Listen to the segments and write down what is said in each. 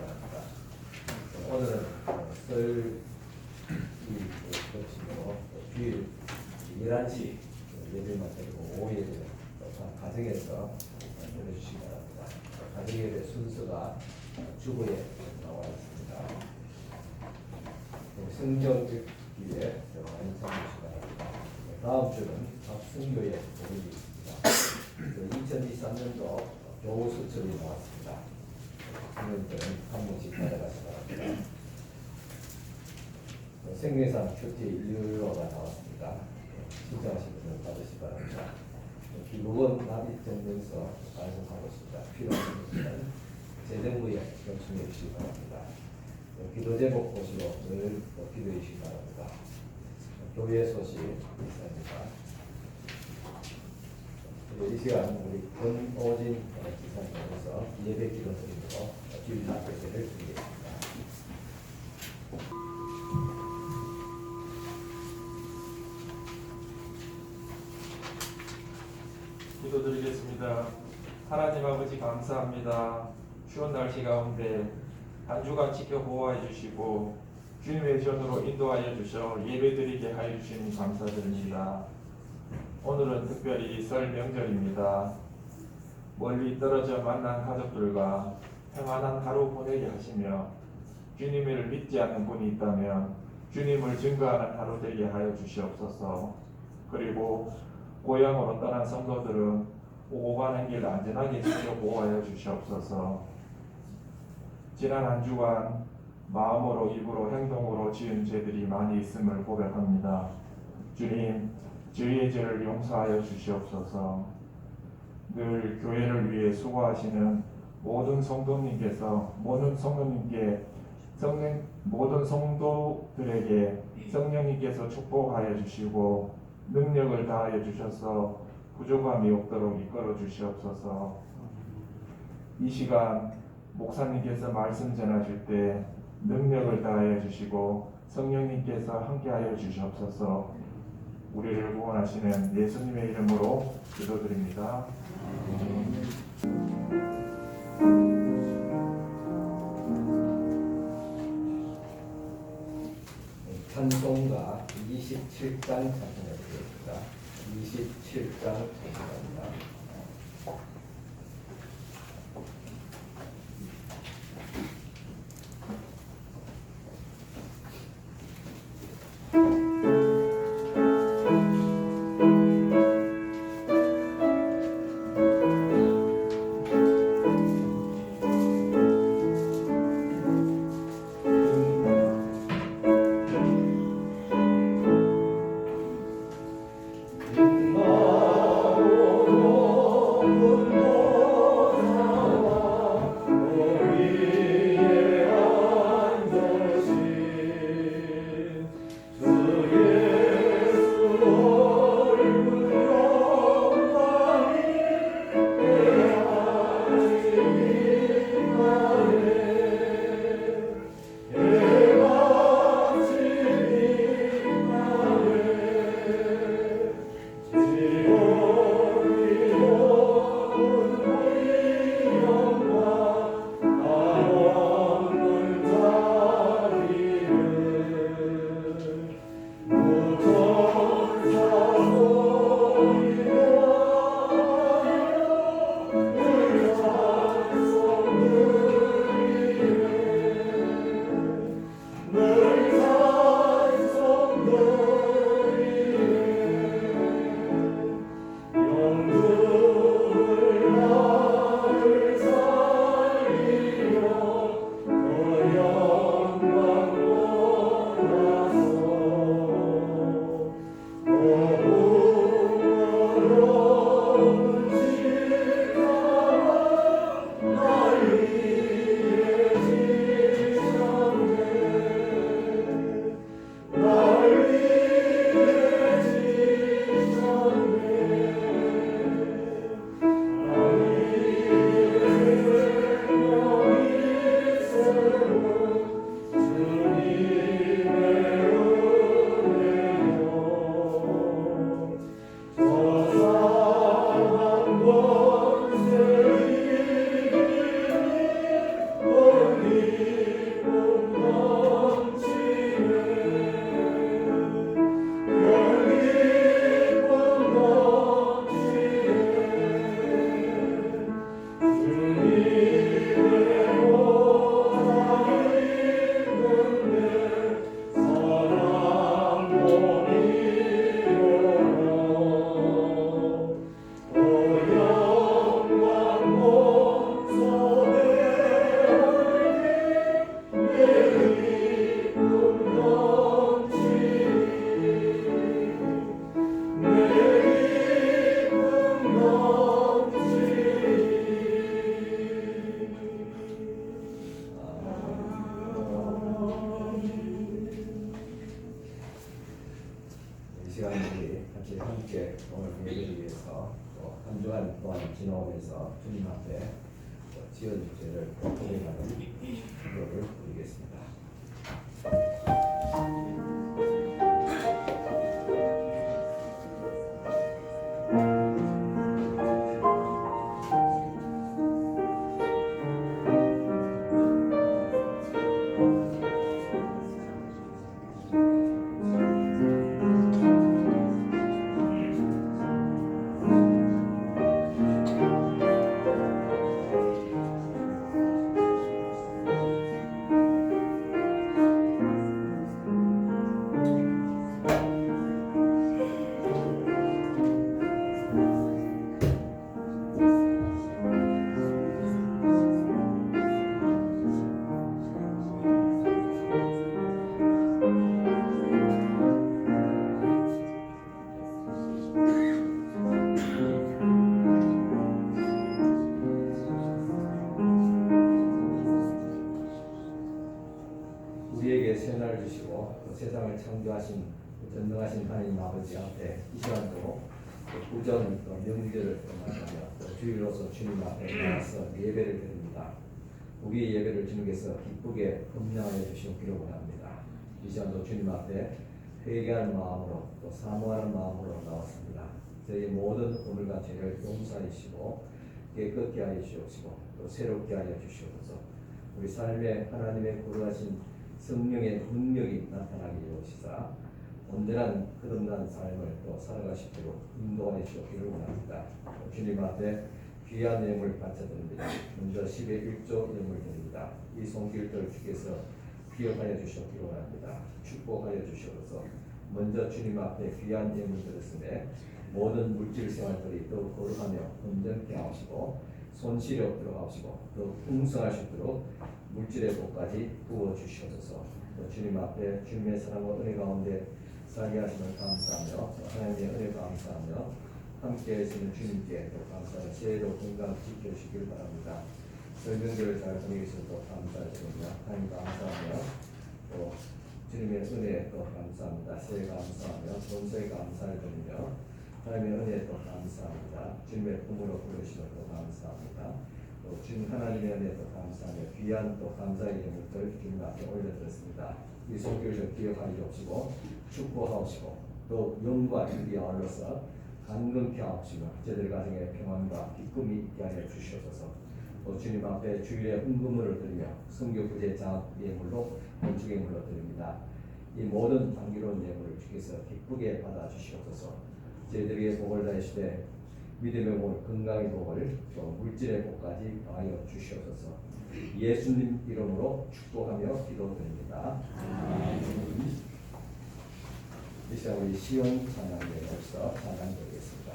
바랍니다. 오늘은 설 거치고 주일 11시 예배만 드리고 오후 예배는 가정에서 드려주시기 바랍니다. 가정예배 순서가 주보에 나와 있습니다. 성경 읽기에 많이 참여하시기 바랍니다. 다음 주는 합승교회 모임이 있습니다. 2023년도 교우 수첩이 나왔습니다. 학년들은 한 번씩 받아가시기 바랍니다. 생명상 큐티 인류어가 나왔습니다. 신청하신 분은 받으시기 바랍니다. 기록은 납입증명서 발송하고 있습니다. 필요하신 분은 재정부에 요청해 주시기 바랍니다. 기도 제목 보시고 늘 기도해 주시기 바랍니다. 교회 소식 있습니다. 이 시간 우리 권오진 지사님께서 예배 기도 드리므로 주일 낮 예배를 드리겠습니다. 기도드리겠습니다. 하나님 아버지 감사합니다. 추운 날씨 가운데 한 주간 지켜 보호해 주시고 주님의 전으로 인도하여 주셔 예배드리게 하여 주시니 감사드립니다. 오늘은 특별히 설 명절입니다. 멀리 떨어져 만난 가족들과 평안한 하루 보내게 하시며 주님을 믿지 않는 분이 있다면 주님을 증거하는 하루 되게 하여 주시옵소서. 그리고 고향으로 떠난 성도들은 오고 가는 길 안전하게 지켜 보호하여 주시옵소서. 지난 한 주간 마음으로 입으로 행동으로 지은 죄들이 많이 있음을 고백합니다. 주님, 저희의 죄를 용서하여 주시옵소서. 늘 교회를 위해 수고하시는 모든 성도들에게 성령님께서 축복하여 주시고 능력을 다하여 주셔서 부족함이 없도록 이끌어 주시옵소서. 이 시간 목사님께서 말씀 전하실 때 능력을 다하여 주시고 성령님께서 함께하여 주시옵소서. 우리를 구원하시는 예수님의 이름으로 기도드립니다. 찬송가 27장 찬송해드리겠습니다. 27장 찬송합니다. 통해서 주님 앞에 지은 죄를 고백하는 기도를 드리겠습니다. 우리에게 새날 주시고 또 세상을 창조하신 전능하신 하나님 아버지 앞에 이 시간도 구전 또 명절을 맞이하며 또 주일로서 주님 앞에 나와서 예배를 드립니다. 우리의 예배를 주님께서 기쁘게 감당하여 주시기를 원합니다. 이 시간도 주님 앞에 회개하는 마음으로 또 사모하는 마음으로 나왔습니다. 저희 모든 오늘과 죄를 용서하시고 깨끗게 하여 주시옵시고 또 새롭게 하여 주시옵소서. 우리 삶에 하나님의 거룩하신 성령의 능력이 나타나게 하시사 온전한 거듭난 삶을 또 살아가시도록 인도하여 주시기를 원합니다. 주님 앞에 귀한 예물 바쳐드립니다. 먼저 10의 1조 예물 드립니다. 이 손길들 주께서 기억하여 주시기를 원합니다. 축복하여 주시옵소서. 먼저 주님 앞에 귀한 예물 드렸음에 모든 물질 생활들이 더욱 거룩하며 온전케 하시고 손실이 없도록 하시고 또 풍성하시도록 물질의 복까지 부어 주시옵소서. 주님 앞에 주님의 사랑과 은혜 가운데 살게 하시면 감사하며 하나님의 은혜 감사하며 함께 하시는 주님께 또 감사하며 새해도 건강 지켜주시길 바랍니다. 설명들을 잘 보내기 위해서 또 감사드립니다. 하나님 감사하며 또 주님의 은혜 또 감사합니다. 새해 감사하며 본새해 감사를 드리며 하나님의 은혜 또 감사합니다. 주님의 품으로 부르시면 또 감사합니다. 또 주님 하나님의 은혜도 감사하며 귀한 또 감사의 예물들 주님 앞에 올려드렸습니다. 이 손길을 기억하여 주시고 축복하시고 또 영과 일이 아울러서 감격케 하시고 저희들 가정에 평안과 기쁨이 있게 하여 주시옵소서. 또 주님 앞에 주일에 헌금을 드리며 성교 부재 장학 예물로 건축 예물로 드립니다. 이 모든 향기로운 예물을 주께서 기쁘게 받아 주시옵소서. 저희들에게 복을 다하시되 믿음의 복, 건강의 복을 또 물질의 복까지 더하여 주시옵소서. 예수님 이름으로 축복하며 기도드립니다. 이 시간 우리 시온 찬양대로서 찬양드리겠습니다.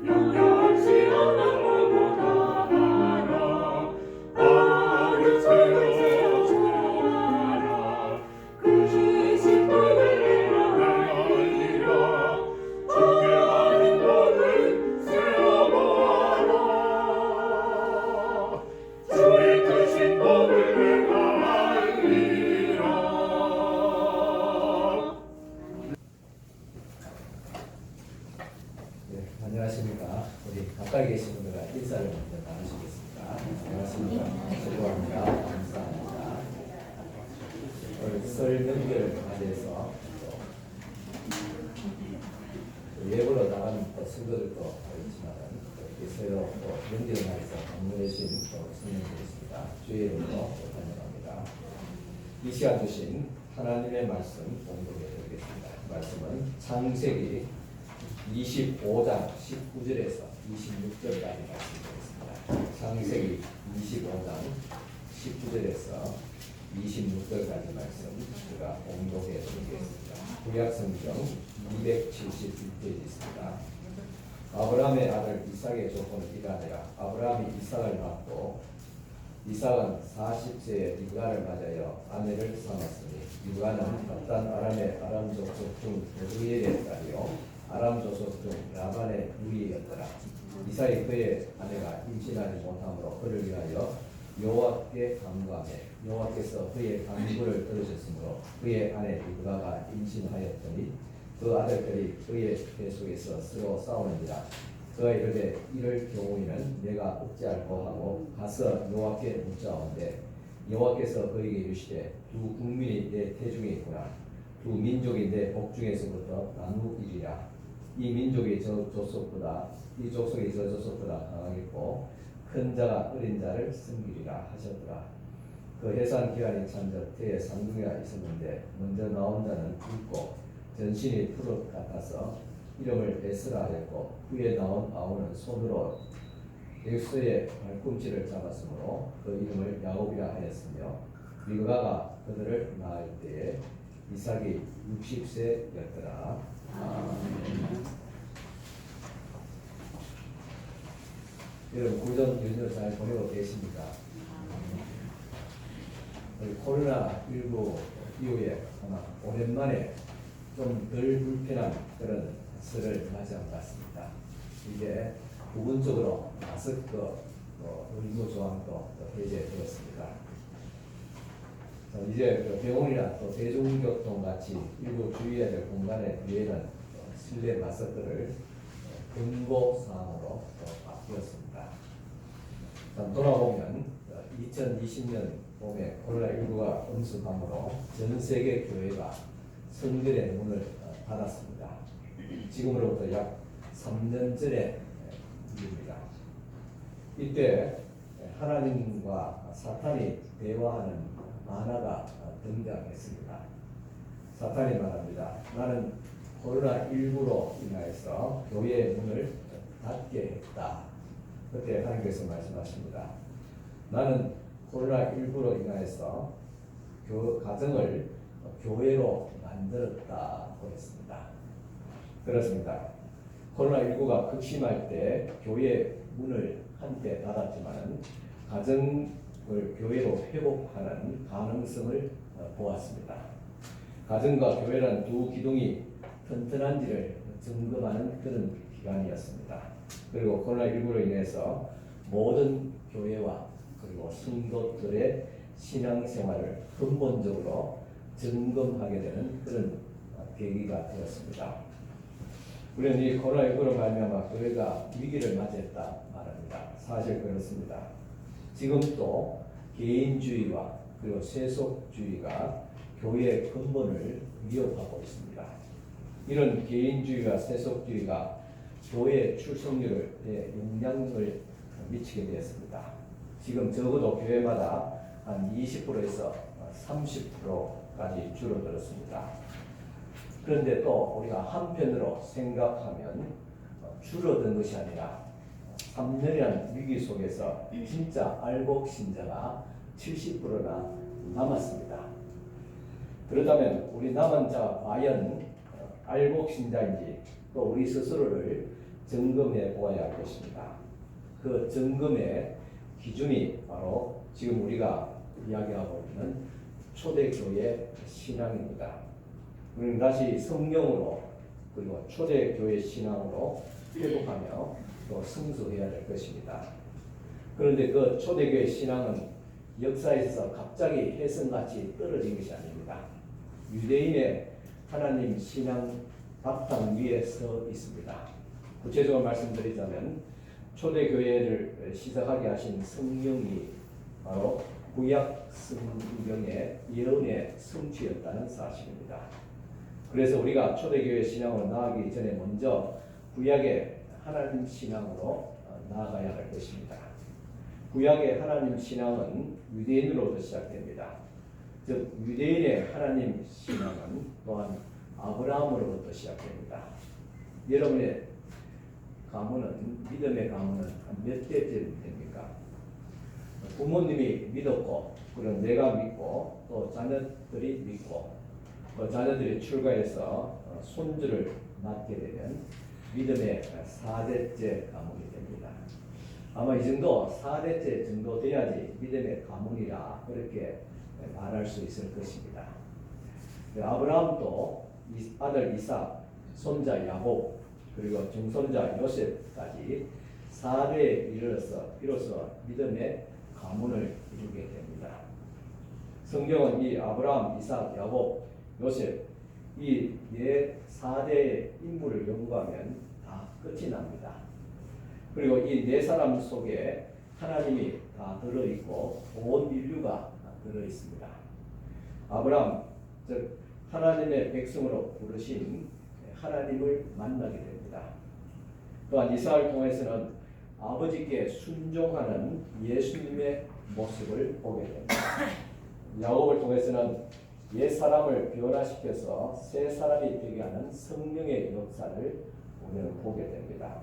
영영 없이 없는 것보다 설 명절을 맞이해서 예보로 나간 선거들도 있지만 서로 명절을 맞이해서 방문해 주신 성령님이 있습니다. 주의 이름으로 환영합니다. 이 시간 주신 하나님의 말씀 공독해 드리겠습니다. 말씀은 창세기 25장 19절에서 26절까지 말씀드리겠습니다. 창세기 25장 19절에서 26절까지 말씀 제가 공독해 드리겠습니다. 구약성경 271페이지 있습니다. 아브라함의 아들 이삭의 조건은 이러하니라. 아브라함이 이삭을 낳고 이삭은 40세에 리브가를 맞아요 아내를 삼았으니 리브가는 paddan 아람의 아람 족속 중 베두엘의 딸이요 아람 족속 중 라반의 누이였더라. 이삭이 그의 아내가 임신하지 못함으로 그를 위하여 여호와께 간구하며 여호와께서 그의 간구를 들으셨으므로 그의 아내 리브가가 임신하였더니 그 아들들이 그의 배 속에서 서로 싸우는지라. 그가 이르되 이럴 경우에는 내가 어찌할꼬 하고 가서 여호와께 묻자온데 여호와께서 그에게 이르시되 두 국민이 내 태중에 있구나. 두 민족이 내 복중에서부터 나누이리라. 이 민족이 저 족속보다 이 족속이 저 족속보다 강하겠고 큰 자가 어린 자를 섬기리라 하셨더라. 그 해산 기한이 찬적 때에 쌍둥이가 있었는데 먼저 나온 자는 붉고 전신이 푸릇 같아서 이름을 에스라 하였고 후에 나온 아우는 손으로 엑스의 발꿈치를 잡았으므로 그 이름을 야곱이라 하였으며 리브가가 그들을 낳을 때에 이삭이 60세였더라. 여러분 구정 연휴 잘 보내고 계십니까? 코로나19 이후에 아마 오랜만에 좀 덜 불편한 그런 설을 맞이한 것 같습니다. 이게 부분적으로 마스크 의무 조항도 해제되었습니다. 이제 그 병원이나 또 대중교통 같이 일부 주의해야 될 공간에 외에는 실내 마스크를 권고 사항으로 바뀌었습니다. 돌아보면 2020년 봄에 코로나19가 엄습함으로 전 세계 교회가 성결의 문을 닫았습니다. 지금으로부터 약 3년 전의 일입니다. 이때 하나님과 사탄이 대화하는 만화가 등장했습니다. 사탄이 말합니다. 나는 코로나19로 인하여서 교회의 문을 닫게 했다. 그때 하나님께서 말씀하십니다. 나는 코로나19로 인하여서 가정을 교회로 만들었다고 했습니다. 그렇습니다. 코로나19가 극심할 때 교회 문을 한때 닫았지만 가정을 교회로 회복하는 가능성을 보았습니다. 가정과 교회란 두 기둥이 튼튼한지를 점검하는 그런 기간이었습니다. 그리고 코로나19로 인해서 모든 교회와 그리고 성도들의 신앙생활을 근본적으로 점검하게 되는 그런 계기가 되었습니다. 우리는 이 코로나19로 말미암아 교회가 위기를 맞이했다 말합니다. 사실 그렇습니다. 지금도 개인주의와 그리고 세속주의가 교회의 근본을 위협하고 있습니다. 이런 개인주의와 세속주의가 교회 출석률에 영향을 미치게 되었습니다. 지금 적어도 교회마다 한 20%에서 30%까지 줄어들었습니다. 그런데 또 우리가 한편으로 생각하면 줄어든 것이 아니라 3년이라는 위기 속에서 진짜 알복 신자가 70%나 남았습니다. 그렇다면 우리 남은 자 과연 알복 신자인지 또 우리 스스로를 점검해 보아야 할 것입니다. 그 점검의 기준이 바로 지금 우리가 이야기하고 있는 초대교회 신앙입니다. 우리는 다시 성령으로 그리고 초대교회 신앙으로 회복하며 또 승수해야 될 것입니다. 그런데 그 초대교회 신앙은 역사에서 갑자기 혜성같이 떨어진 것이 아닙니다. 유대인의 하나님 신앙 바탕 위에 서 있습니다. 구체적으로 말씀드리자면 초대교회를 시작하게 하신 성령이 바로 구약 성경의 예언의 성취였다는 사실입니다. 그래서 우리가 초대교회 신앙으로 나아가기 전에 먼저 구약의 하나님 신앙으로 나아가야 할 것입니다. 구약의 하나님 신앙은 유대인으로부터 시작됩니다. 즉 유대인의 하나님 신앙은 또한 아브라함으로부터 시작됩니다. 여러분의 가문은 믿음의 가문은 몇 대째 됩니까? 부모님이 믿었고 그리고 내가 믿고 또 자녀들이 믿고 또 자녀들이 출가해서 손주를 낳게 되면 믿음의 4대째 가문이 됩니다. 아마 이 정도 4대째 정도 돼야지 믿음의 가문이라 그렇게 말할 수 있을 것입니다. 아브라함도 아들 이삭, 손자 야곱 그리고 증손자 요셉까지 4대에 이르러서 비로소 믿음의 가문을 이루게 됩니다. 성경은 이 아브라함, 이삭, 야곱, 요셉 이 4대의 인물을 연구하면 다 끝이 납니다. 그리고 이 4사람 속에 하나님이 다 들어있고 온 인류가 들어있습니다. 아브라함, 즉 하나님의 백성으로 부르신 하나님을 만나게 됩니다. 또한 이삭을 통해서는 아버지께 순종하는 예수님의 모습을 보게 됩니다. 야곱을 통해서는 옛 사람을 변화시켜서 새 사람이 되게 하는 성령의 역사를 우리는 보게 됩니다.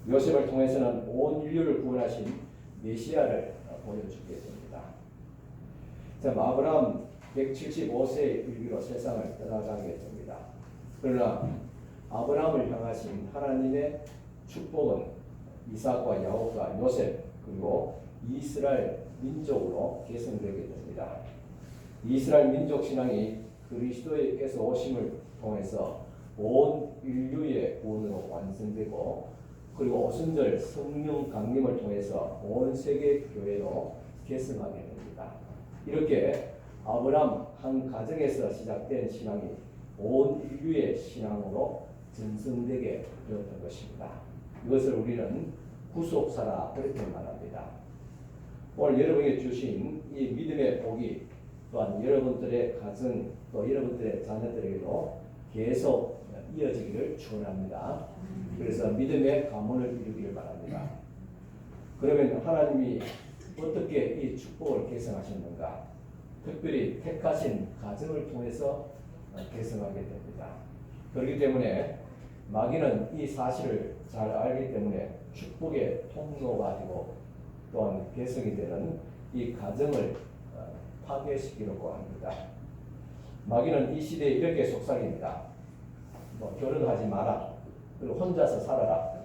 요셉을 통해서는 온 인류를 구원하신 메시아를 보여주게 됩니다. 참 아브라함 175세의 일기로 세상을 떠나가게 됩니다. 그러나 아브라함을 향하신 하나님의 축복은 이삭과 야곱과 요셉 그리고 이스라엘 민족으로 계승되게 됩니다. 이스라엘 민족 신앙이 그리스도께서 오심을 통해서 온 인류의 구원으로 완성되고 그리고 오순절 성령 강림을 통해서 온 세계 교회로 계승하게 됩니다. 이렇게 아브라함 한 가정에서 시작된 신앙이 온 인류의 신앙으로 전승되게 되었던 것입니다. 이것을 우리는 구속사라 그렇게 말합니다. 오늘 여러분에게 주신 이 믿음의 복이 또한 여러분들의 가정 또 여러분들의 자녀들에게도 계속 이어지기를 축원합니다. 그래서 믿음의 가문을 이루기를 바랍니다. 그러면 하나님이 어떻게 이 축복을 계승하셨는가? 특별히 택하신 가정을 통해서 계승하게 됩니다. 그렇기 때문에 마귀는 이 사실을 잘 알기 때문에 축복의 통로가 되고 또한 계승이 되는 이 가정을 파괴시키려고 합니다. 마귀는 이 시대에 이렇게 속삭입니다. 결혼하지 마라. 그리고 혼자서 살아라.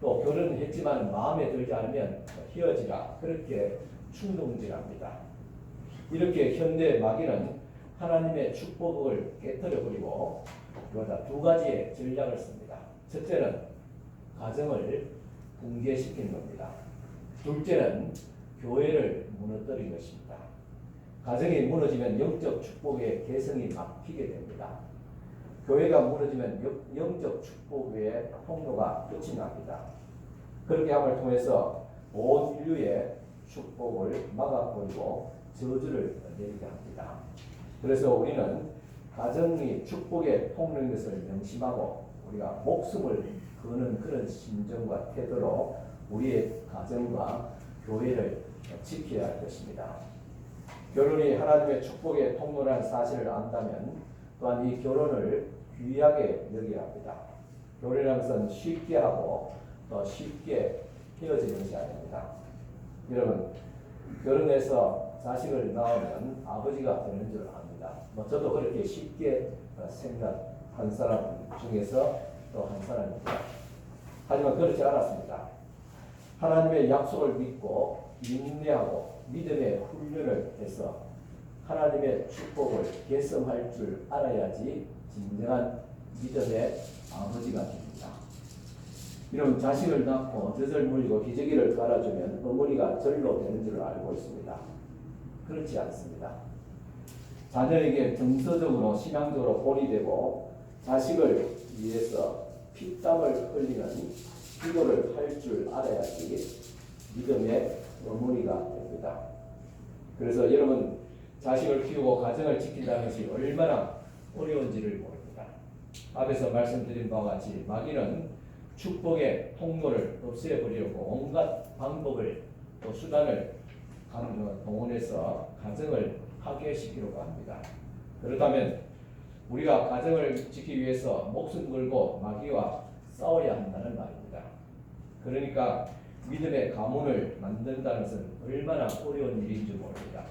또 결혼했지만 마음에 들지 않으면 헤어지라. 그렇게 충동질합니다. 이렇게 현대 마귀는 하나님의 축복을 깨뜨려 버리고 두 가지의 전략을 씁니다. 첫째는 가정을 붕괴시키는 겁니다. 둘째는 교회를 무너뜨리는 것입니다. 가정이 무너지면 영적 축복의 개성이 막히게 됩니다. 교회가 무너지면 영적 축복의 통로가 끝이 납니다. 그렇게 함을 통해서 온 인류의 축복을 막아버리고 저주를 내리게 합니다. 그래서 우리는 가정이 축복의 통로인 것을 명심하고 우리가 목숨을 거는 그런 심정과 태도로 우리의 가정과 교회를 지켜야 할 것입니다. 결혼이 하나님의 축복의 통로라는 사실을 안다면 또한 이 결혼을 귀하게 여겨야 합니다. 결혼이라는 것은 쉽게 하고 또 쉽게 헤어지는 것이 아닙니다. 여러분, 결혼해서 자식을 낳으면 아버지가 되는 줄 압니다. 저도 그렇게 쉽게 생각한 사람 중에서 또 한 사람입니다. 하지만 그렇지 않았습니다. 하나님의 약속을 믿고 인내하고 믿음의 훈련을 해서 하나님의 축복을 계승할 줄 알아야지 진정한 믿음의 아버지가 됩니다. 이런 자식을 낳고 젖을 물리고 기저귀를 갈아주면 어머니가 절로 되는 줄 알고 있습니다. 그렇지 않습니다. 자녀에게 정서적으로 신앙적으로 본이 되고 자식을 위해서 피땀을 흘리는 기도를 할 줄 알아야지 믿음의 어머니가 됩니다. 그래서 여러분 자식을 키우고 가정을 지킨다는 것이 얼마나 어려운지를 모릅니다. 앞에서 말씀드린 바와 같이 마귀는 축복의 통로를 없애버리려고 온갖 방법을 또 수단을 동원해서 가정을 파괴시키려고 합니다. 그렇다면 우리가 가정을 지키기 위해서 목숨 걸고 마귀와 싸워야 한다는 말입니다. 그러니까 믿음의 가문을 만든다는 것은 얼마나 어려운 일인지 모릅니다.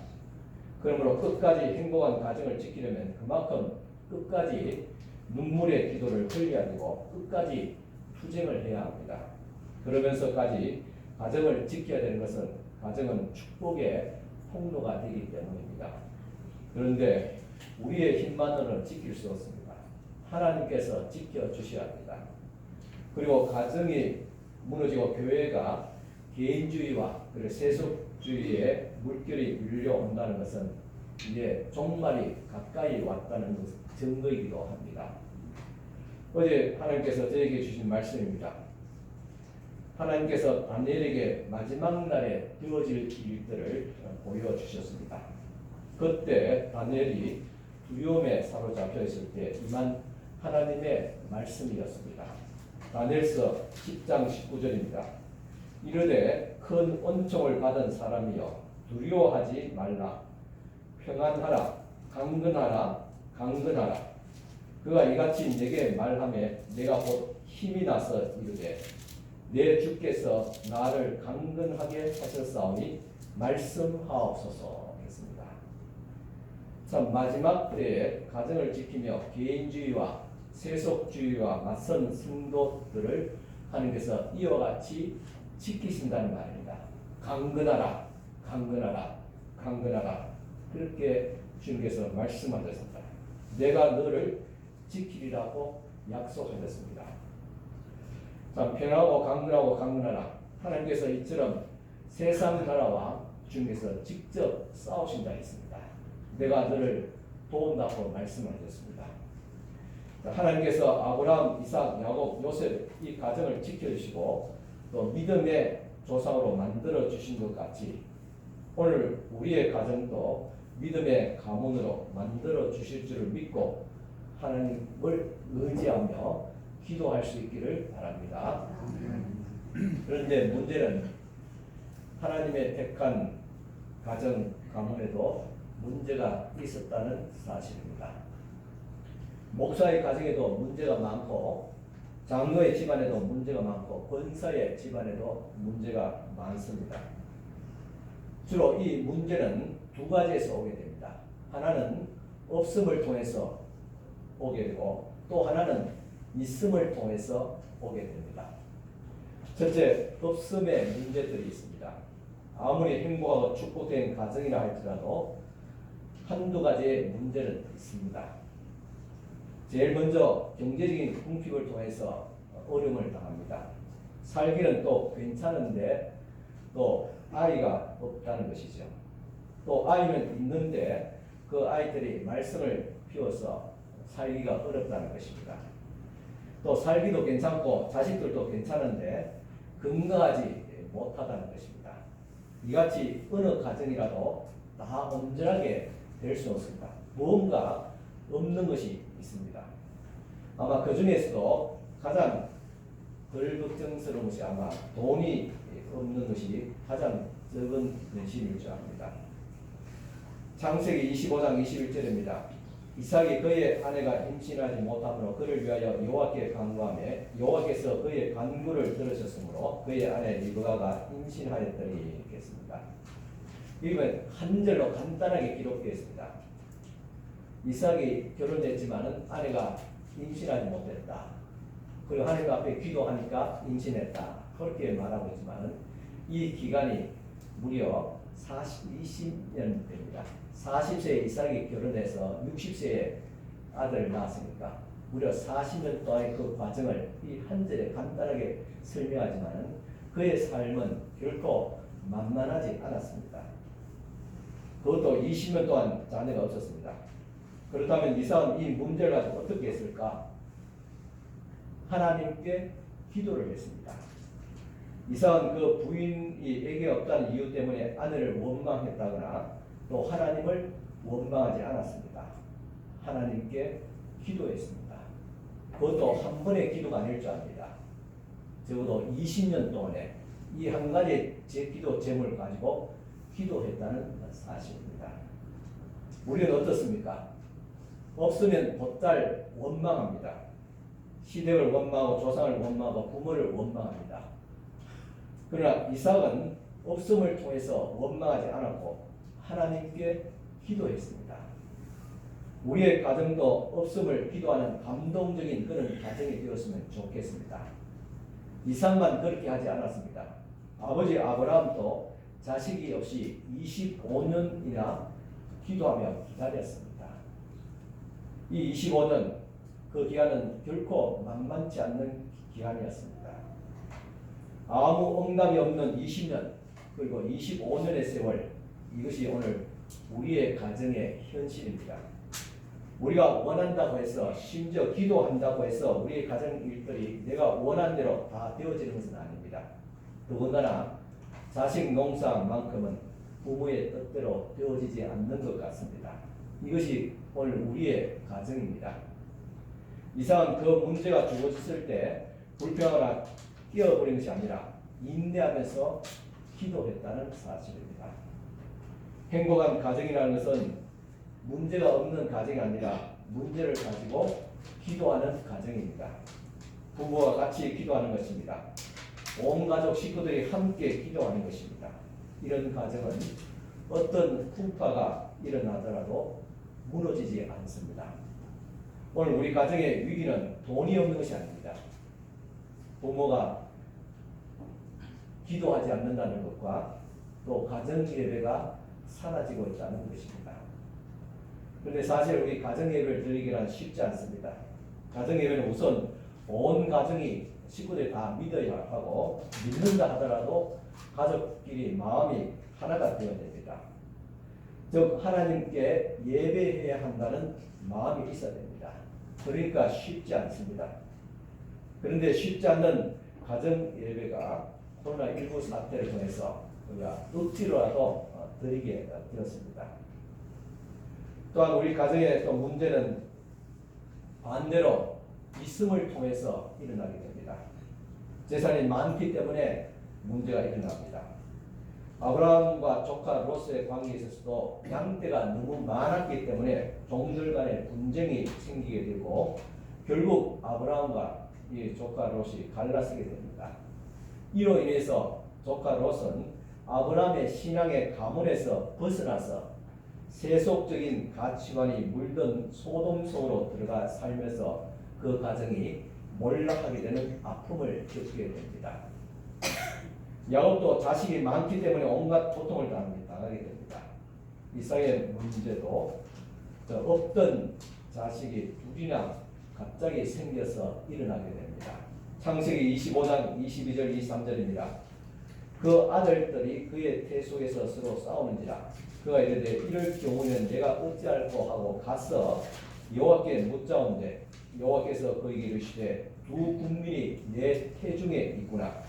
그러므로 끝까지 행복한 가정을 지키려면 그만큼 끝까지 눈물의 기도를 흘려야 되고 끝까지 투쟁을 해야 합니다. 그러면서까지 가정을 지켜야 되는 것은 가정은 축복의 통로가 되기 때문입니다. 그런데 우리의 힘만으로는 지킬 수 없습니다. 하나님께서 지켜주셔야 합니다. 그리고 가정이 무너지고 교회가 개인주의와 그리고 세속주의의 물결이 밀려온다는 것은 이제 종말이 가까이 왔다는 증거이기도 합니다. 어제 하나님께서 저에게 주신 말씀입니다. 하나님께서 다니엘에게 마지막 날에 되어질 일들을 보여주셨습니다. 그때 다니엘이 두려움에 사로잡혀 있을 때 임한 하나님의 말씀이었습니다. 다니엘서 10장 19절입니다. 이르되 큰 은총을 받은 사람이여 두려워하지 말라. 평안하라. 강건하라. 강건하라. 그가 이같이 내게 말하매 내가 곧 힘이 나서 이르되 내 주께서 나를 강건하게 하셨사오니 말씀하옵소서 했습니다. 참 마지막 때에 가정을 지키며 개인주의와 세속주의와 맞선 승도들을 하나님께서 이와 같이 지키신다는 말입니다. 강건하라, 강건하라, 강건하라. 그렇게 주님께서 말씀하셨습니다. 내가 너를 지키리라고 약속하셨습니다. 자, 편하고 강건하고 강건하라. 하나님께서 이처럼 세상 나라와 주님께서 직접 싸우신다 했습니다. 내가 너를 도운다고 말씀하셨습니다. 하나님께서 아브라함, 이삭, 야곱, 요셉 이 가정을 지켜주시고 또 믿음의 조상으로 만들어 주신 것 같이 오늘 우리의 가정도 믿음의 가문으로 만들어 주실 줄을 믿고 하나님을 의지하며 기도할 수 있기를 바랍니다. 그런데 문제는 하나님의 택한 가정 가문에도 문제가 있었다는 사실입니다. 목사의 가정에도 문제가 많고 장로의 집안에도 문제가 많고 권사의 집안에도 문제가 많습니다. 주로 이 문제는 두 가지에서 오게 됩니다. 하나는 없음을 통해서 오게 되고 또 하나는 있음을 통해서 오게 됩니다. 첫째, 없음의 문제들이 있습니다. 아무리 행복하고 축복된 가정이라 할지라도 한두 가지의 문제는 있습니다. 제일 먼저 경제적인 궁핍을 통해서 어려움을 당합니다. 살기는 또 괜찮은데 또 아이가 없다는 것이죠. 또 아이는 있는데 그 아이들이 말썽을 피워서 살기가 어렵다는 것입니다. 또 살기도 괜찮고 자식들도 괜찮은데 건강하지 못하다는 것입니다. 이같이 어느 가정이라도 다 온전하게 될 수 없습니다. 무언가 없는 것이 있습니다. 아마 그 중에서도 가장 덜 걱정스러운 것이 아마 돈이 없는 것이 가장 적은 근심일 줄 압니다. 창세기 25장 21절입니다. 이삭이 그의 아내가 임신하지 못함으로 그를 위하여 여호와께 간구하매 여호와께서 그의 간구를 들으셨으므로 그의 아내 리브가가 임신하였더니 했습니다. 이건 한 절로 간단하게 기록되어 있습니다. 이삭이 결혼했지만은 아내가 임신하지 못했다. 그리고 하나님 앞에 기도하니까 임신했다. 그렇게 말하고 있지만은 이 기간이 무려 20년 됩니다. 40세에 이삭이 결혼해서 60세에 아들을 낳았으니까 무려 40년 동안의 그 과정을 이 한 절에 간단하게 설명하지만은 그의 삶은 결코 만만하지 않았습니다. 그것도 20년 동안 자녀가 없었습니다. 그렇다면 이삭은 이 문제를 가지고 어떻게 했을까? 하나님께 기도를 했습니다. 이삭은 그 부인이 애기 없다는 이유 때문에 아내를 원망했다거나 또 하나님을 원망하지 않았습니다. 하나님께 기도했습니다. 그것도 한 번의 기도가 아닐 줄 압니다. 적어도 20년 동안에 이 한 가지 제 기도 제목을 가지고 기도했다는 사실입니다. 우리는 어떻습니까? 없으면 곧잘 원망합니다. 시댁을 원망하고 조상을 원망하고 부모를 원망합니다. 그러나 이삭은 없음을 통해서 원망하지 않았고 하나님께 기도했습니다. 우리의 가정도 없음을 기도하는 감동적인 그런 가정이 되었으면 좋겠습니다. 이삭만 그렇게 하지 않았습니다. 아버지 아브라함도 자식이 없이 25년이나 기도하며 기다렸습니다. 이 25년 그 기간은 결코 만만치 않는 기간이었습니다. 아무 응답이 없는 20년 그리고 25년의 세월, 이것이 오늘 우리의 가정의 현실입니다. 우리가 원한다고 해서, 심지어 기도한다고 해서 우리의 가정 일들이 내가 원한 대로 다 되어지는 것은 아닙니다. 더군다나 자식 농사만큼은 부모의 뜻대로 되어지지 않는 것 같습니다. 이것이 오늘 우리의 가정입니다. 이상은 그 문제가 주어졌을 때 불평하거나 끼어버린 것이 아니라 인내하면서 기도했다는 사실입니다. 행복한 가정이라는 것은 문제가 없는 가정이 아니라 문제를 가지고 기도하는 가정입니다. 부부와 같이 기도하는 것입니다. 온 가족 식구들이 함께 기도하는 것입니다. 이런 가정은 어떤 풍파가 일어나더라도 무너지지 않습니다. 오늘 우리 가정의 위기는 돈이 없는 것이 아닙니다. 부모가 기도하지 않는다는 것과 또 가정 예배가 사라지고 있다는 것입니다. 그런데 사실 우리 가정 예배를 드리기는 쉽지 않습니다. 가정 예배는 우선 온 가정이 식구들이 다 믿어야 하고, 믿는다 하더라도 가족끼리 마음이 하나가 되어야 됩니다. 즉 하나님께 예배해야 한다는 마음이 있어야 됩니다. 그러니까 쉽지 않습니다. 그런데 쉽지 않는 가정 예배가 코로나19 사태를 통해서 우리가 억지로라도 드리게 되었습니다. 또한 우리 가정의 또 문제는 반대로 있음을 통해서 일어나게 됩니다. 재산이 많기 때문에 문제가 일어납니다. 아브라함과 조카 롯의 관계에 있어서도 양떼가 너무 많았기 때문에 종들 간의 분쟁이 생기게 되고 결국 아브라함과 이 조카 롯이 갈라서게 됩니다. 이로 인해서 조카 롯은 아브라함의 신앙의 가문에서 벗어나서 세속적인 가치관이 물든 소돔 속으로 들어가 살면서 그 가정이 몰락하게 되는 아픔을 겪게 됩니다. 야곱도 자식이 많기 때문에 온갖 고통을 당하게 됩니다. 이삭의 문제도 없던 자식이 둘이나 갑자기 생겨서 일어나게 됩니다. 창세기 25장 22절 23절입니다. 그 아들들이 그의 태 속에서 서로 싸우는지라 그가 이르되 이럴 경우는 내가 어찌할꼬 하고 가서 여호와께 묻자온대 여호와께서 그에게 이르시되 두 국민이 내 태중에 있구나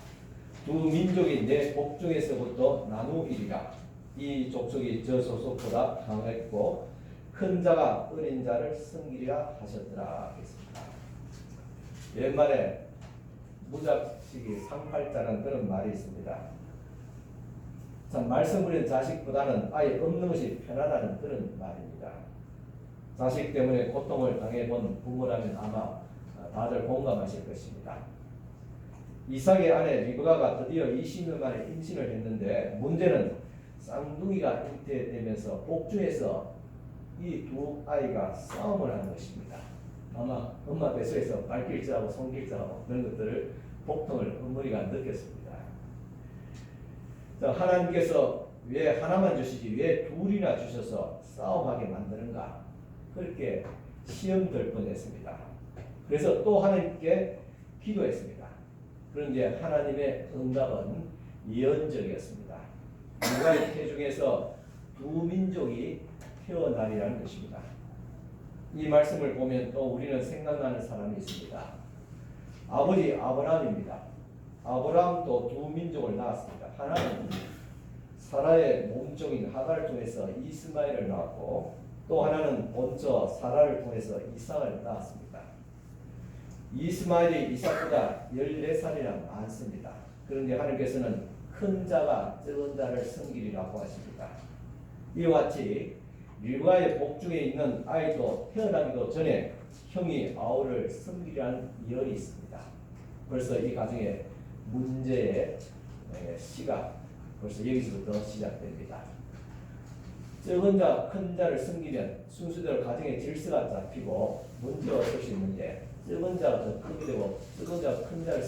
두 민족이 내 복중에서부터 나누이리라 이 족속이 저 족속보다 강했고 큰 자가 어린 자를 섬기리라 하셨더라 하겠습니다. 옛말에 무작시기 상팔자는 그런 말이 있습니다. 참 말씀 부리는 자식보다는 아예 없는 것이 편하다는 그런 말입니다. 자식 때문에 고통을 당해본 부모라면 아마 다들 공감하실 것입니다. 이삭의 아내 리브가가 드디어 20년 만에 임신을 했는데 문제는 쌍둥이가 잉태되면서 복중에서 이 두 아이가 싸움을 하는 것입니다. 아마 엄마 뱃속에서 발길질하고 손길질하고 그런 것들을 복통을 어머니가 느꼈습니다. 하나님께서 왜 하나만 주시지 왜 둘이나 주셔서 싸움하게 만드는가 그렇게 시험될 뻔했습니다. 그래서 또 하나님께 기도했습니다. 그런데 하나님의 응답은 예언적이었습니다. 누가의 태중에서 두 민족이 태어나리라는 것입니다. 이 말씀을 보면 또 우리는 생각나는 사람이 있습니다. 아버지 아브라함입니다. 아브라함도 두 민족을 낳았습니다. 하나는 사라의 몸종인 하갈을 통해서 이스마엘을 낳았고 또 하나는 본처 사라를 통해서 이삭을 낳았습니다. 이스마엘이 이삭보다 14살이나 많습니다. 그런데 하나님께서는 큰 자가 적은 자를 섬기리라고 하십니다. 이와 같이 릴과의 복중에 있는 아이도 태어나기도 전에 형이 아우를 섬기라는 예언이 있습니다. 벌써 이 가정에 문제의 시가 벌써 여기서부터 시작됩니다. 적은 자, 큰 자를 섬기면 순수대로 가정의 질서가 잡히고 문제가 없을 수 있는데 적은 자가 더 크게 되고 적은 자가 큰 자가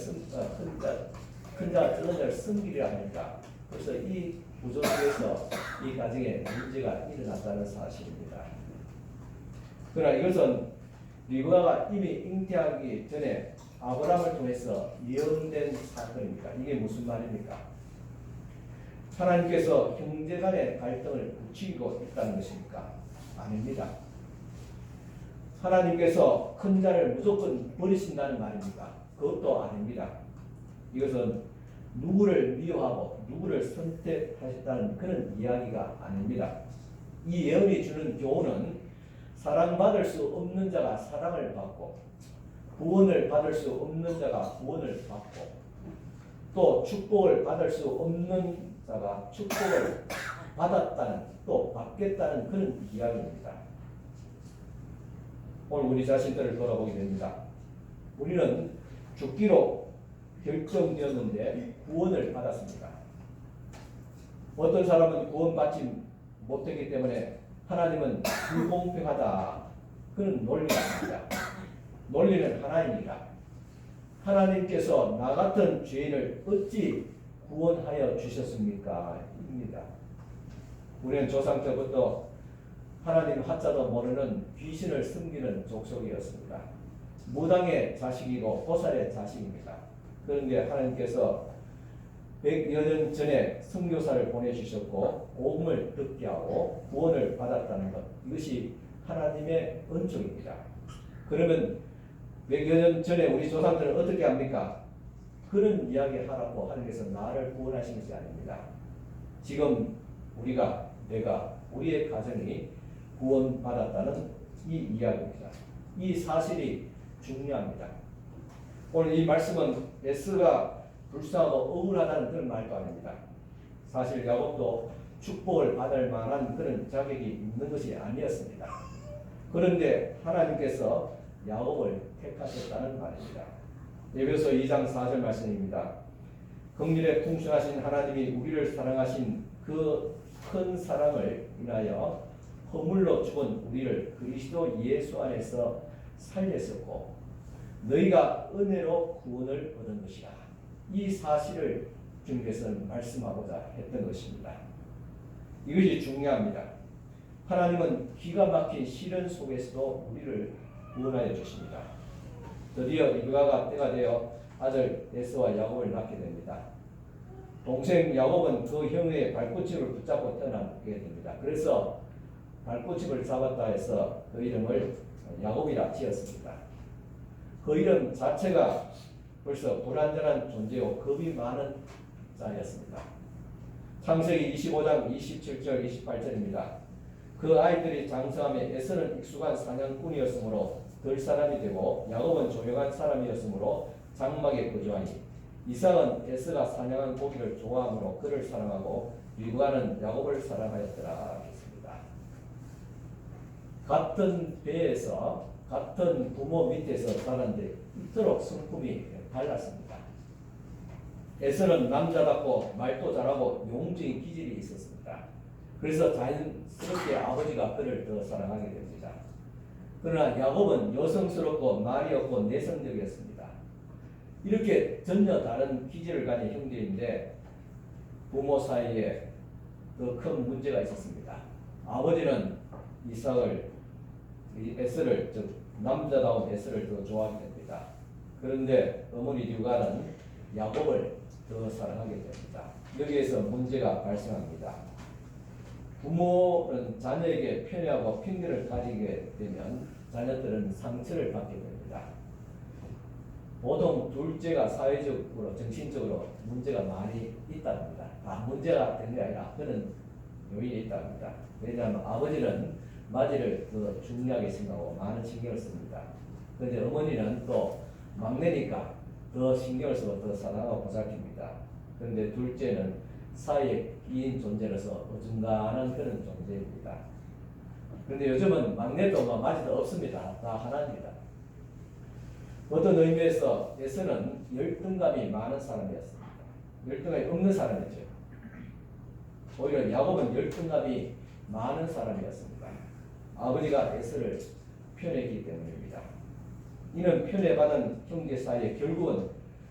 적은 자를 섬기려 하니까 그래서 이 구조 속에서 이 가정에 문제가 일어났다는 사실입니다. 그러나 이것은 리브가가 이미 잉태하기 전에 아브라함을 통해서 예언된 사건입니다. 이게 무슨 말입니까? 하나님께서 형제 간의 갈등을 부추기고 있다는 것입니까? 아닙니다. 하나님께서 큰 자를 무조건 버리신다는 말입니까? 그것도 아닙니다. 이것은 누구를 미워하고 누구를 선택하셨다는 그런 이야기가 아닙니다. 이 예언이 주는 교훈은 사랑받을 수 없는 자가 사랑을 받고 구원을 받을 수 없는 자가 구원을 받고 또 축복을 받을 수 없는 자가 축복을 받았다는 또 받겠다는 그런 이야기입니다. 오늘 우리 자신들을 돌아보게 됩니다. 우리는 죽기로 결정되었는데 구원을 받았습니다. 어떤 사람은 구원받지 못했기 때문에 하나님은 불공평하다. 그런 논리가 아닙니다. 논리는 하나입니다. 하나님께서 나 같은 죄인을 어찌 구원하여 주셨습니까? 입니다. 우리는 조상 때부터 하나님 하자도 모르는 귀신을 섬기는 족속이었습니다. 무당의 자식이고 보살의 자식입니다. 그런데 하나님께서 100여 년 전에 선교사를 보내주셨고 복음을 듣게 하고 구원을 받았다는 것, 이것이 하나님의 은총입니다. 그러면 100여 년 전에 우리 조상들은 어떻게 합니까? 그런 이야기 하라고 하나님께서 나를 구원하신 것이 아닙니다. 지금 우리가, 내가, 우리의 가정이 구원받았다는 이 이야기입니다. 이 사실이 중요합니다. 오늘 이 말씀은 에스가 불쌍하고 억울하다는 그런 말도 아닙니다. 사실 야곱도 축복을 받을 만한 그런 자격이 있는 것이 아니었습니다. 그런데 하나님께서 야곱을 택하셨다는 말입니다. 에베소 2장 4절 말씀입니다. 긍휼에 풍성하신 하나님이 우리를 사랑하신 그 큰 사랑을 인하여 허물로 죽은 우리를 그리스도 예수 안에서 살렸었고 너희가 은혜로 구원을 얻은 것이라. 이 사실을 주님께서는 말씀하고자 했던 것입니다. 이것이 중요합니다. 하나님은 기가 막힌 시련 속에서도 우리를 구원하여 주십니다. 드디어 리브가가 때가 되어 아들 에서와 야곱을 낳게 됩니다. 동생 야곱은 그 형의 발꽃집을 붙잡고 태어나게 됩니다. 그래서 발꽃집을 잡았다 해서 그 이름을 야곱이라 지었습니다. 그 이름 자체가 벌써 불완전한 존재요 겁이 많은 자였습니다. 창세기 25장 27절 28절입니다. 그 아이들이 장성함에 에서는 익숙한 사냥꾼이었으므로 들 사람이 되고 야곱은 조용한 사람이었으므로 장막에 거주하니 이삭은 에서가 사냥한 고기를 좋아하므로 그를 사랑하고 리브가는 야곱을 사랑하였더라 했습니다. 같은 배에서 같은 부모 밑에서 자랐는데 이토록 성품이 달랐습니다. 에서는 남자답고 말도 잘하고 용적인 기질이 있었습니다. 그래서 자연스럽게 아버지가 그를 더 사랑하게 됩니다. 그러나 야곱은 여성스럽고 말이 없고 내성적이었습니다. 이렇게 전혀 다른 기질을 가진 형제인데 부모 사이에 더 큰 문제가 있었습니다. 아버지는 이삭을, 에서를, 즉 남자다운 에서를 더 좋아하게 됩니다. 그런데 어머니 류가는 야곱을 더 사랑하게 됩니다. 여기에서 문제가 발생합니다. 부모는 자녀에게 편애하고 핑계를 가지게 되면 자녀들은 상처를 받게 됩니다. 보통 둘째가 사회적으로 정신적으로 문제가 많이 있답니다. 문제가 된 게 아니라 그는 요인이 있답니다. 왜냐하면 아버지는 맞이를 더 중요하게 생각하고 많은 신경을 씁니다. 그런데 어머니는 또 막내니까 더 신경을 쓰고 더 사랑하고 보살핍니다. 그런데 둘째는 사회에 끼인 존재로서 어중간한 그런 존재입니다. 그런데 요즘은 막내도 맞이도 없습니다. 다 하나입니다. 어떤 의미에서 에서는 열등감이 많은 사람이었습니다. 열등감이 없는 사람이죠. 오히려 야곱은 열등감이 많은 사람이었습니다. 아버지가 에서를 편애했기 때문입니다. 이는 편애받은 형제 사이에 결국은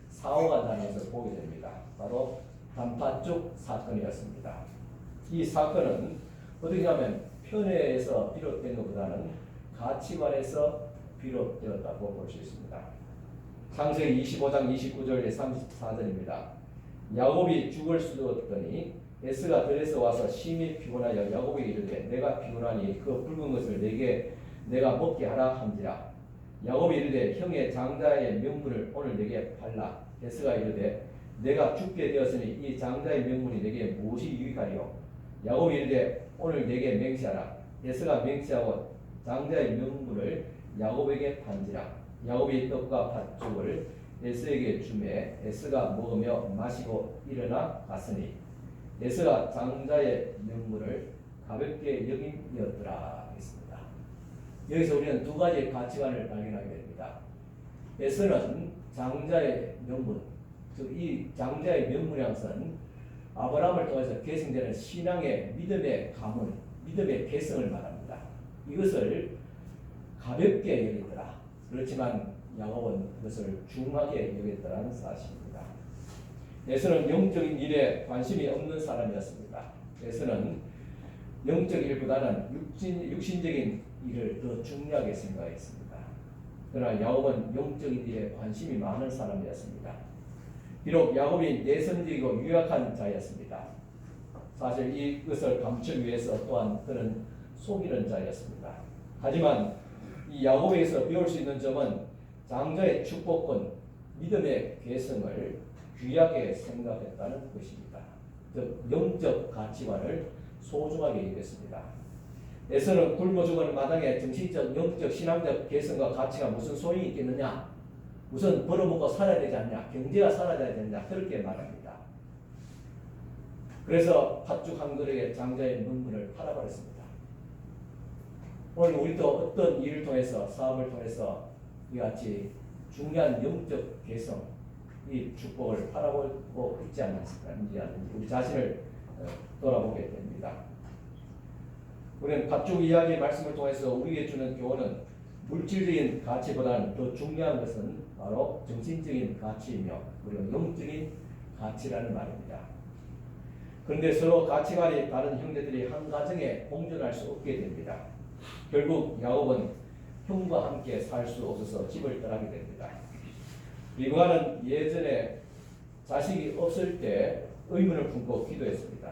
사고가 나는 것을 보게 됩니다. 바로 단팥죽 사건이었습니다. 이 사건은 어떻게 하면 편애에서 비롯된 것보다는 가치관에서 비롯되었다고 볼 수 있습니다. 창세기 25장 29절에 34절입니다. 야곱이 죽을 쓰었더니 에스가 들에서 와서 심히 피곤하여 야곱에게 이르되 내가 피곤하니 그 붉은 것을 내가 먹게 하라 한지라. 야곱이 이르되 형의 장자의 명분을 오늘 내게 팔라. 에스가 이르되 내가 죽게 되었으니 이 장자의 명분이 내게 무엇이 유익하리요. 야곱이 이르되 오늘 내게 맹세하라. 에스가 맹세하고 장자의 명분을 야곱에게 판지라. 야곱이 떡과 팥죽을 에스에게 주매 에스가 먹으며 마시고 일어나 갔으니 에스가 장자의 명분을 가볍게 여김이었더라 했습니다. 여기서 우리는 두 가지 가치관을 발견하게 됩니다. 에스는 장자의 명분, 즉 이 장자의 명분이라는 것은 아브라함을 통해서 계승되는 신앙의 믿음의 가문, 믿음의 개성을 말합니다. 이것을 가볍게 여기더라. 그렇지만 야곱은 그것을 중하게 여겼다는 사실입니다. 에서는 영적인 일에 관심이 없는 사람이었습니다. 에서는 영적 일보다는 육신적인 일을 더 중요하게 생각했습니다. 그러나 야곱은 영적인 일에 관심이 많은 사람이었습니다. 비록 야곱이 내성적이고 유약한 자였습니다. 사실 이것을 감추기 위해서 또한 그는 속이는 자였습니다. 하지만 이 야곱에게서 배울 수 있는 점은 장자의 축복권, 믿음의 개성을 귀하게 생각했다는 것입니다. 즉 영적 가치관을 소중하게 여겼습니다. 에서는 굶어 죽은 마당에 정신적, 영적, 신앙적 개성과 가치가 무슨 소용이 있겠느냐? 우선 벌어먹고 살아야 되지 않냐? 경제가 살아야 되느냐? 그렇게 말합니다. 그래서 팥죽 한 그릇에 장자의 명분을 팔아버렸습니다. 오늘 우리도 어떤 일을 통해서, 사업을 통해서 이같이 중요한 영적 개성, 이 축복을 바라보고 있지 않았는지 우리 자신을 돌아보게 됩니다. 우리는 팥죽 이야기의 말씀을 통해서 우리에게 주는 교훈은 물질적인 가치보다는 더 중요한 것은 바로 정신적인 가치이며 그리고 영적인 가치라는 말입니다. 그런데 서로 가치관이 다른 형제들이 한 가정에 공존할 수 없게 됩니다. 결국 야곱은 형과 함께 살 수 없어서 집을 떠나게 됩니다. 리브가는 예전에 자식이 없을 때 의문을 품고 기도했습니다.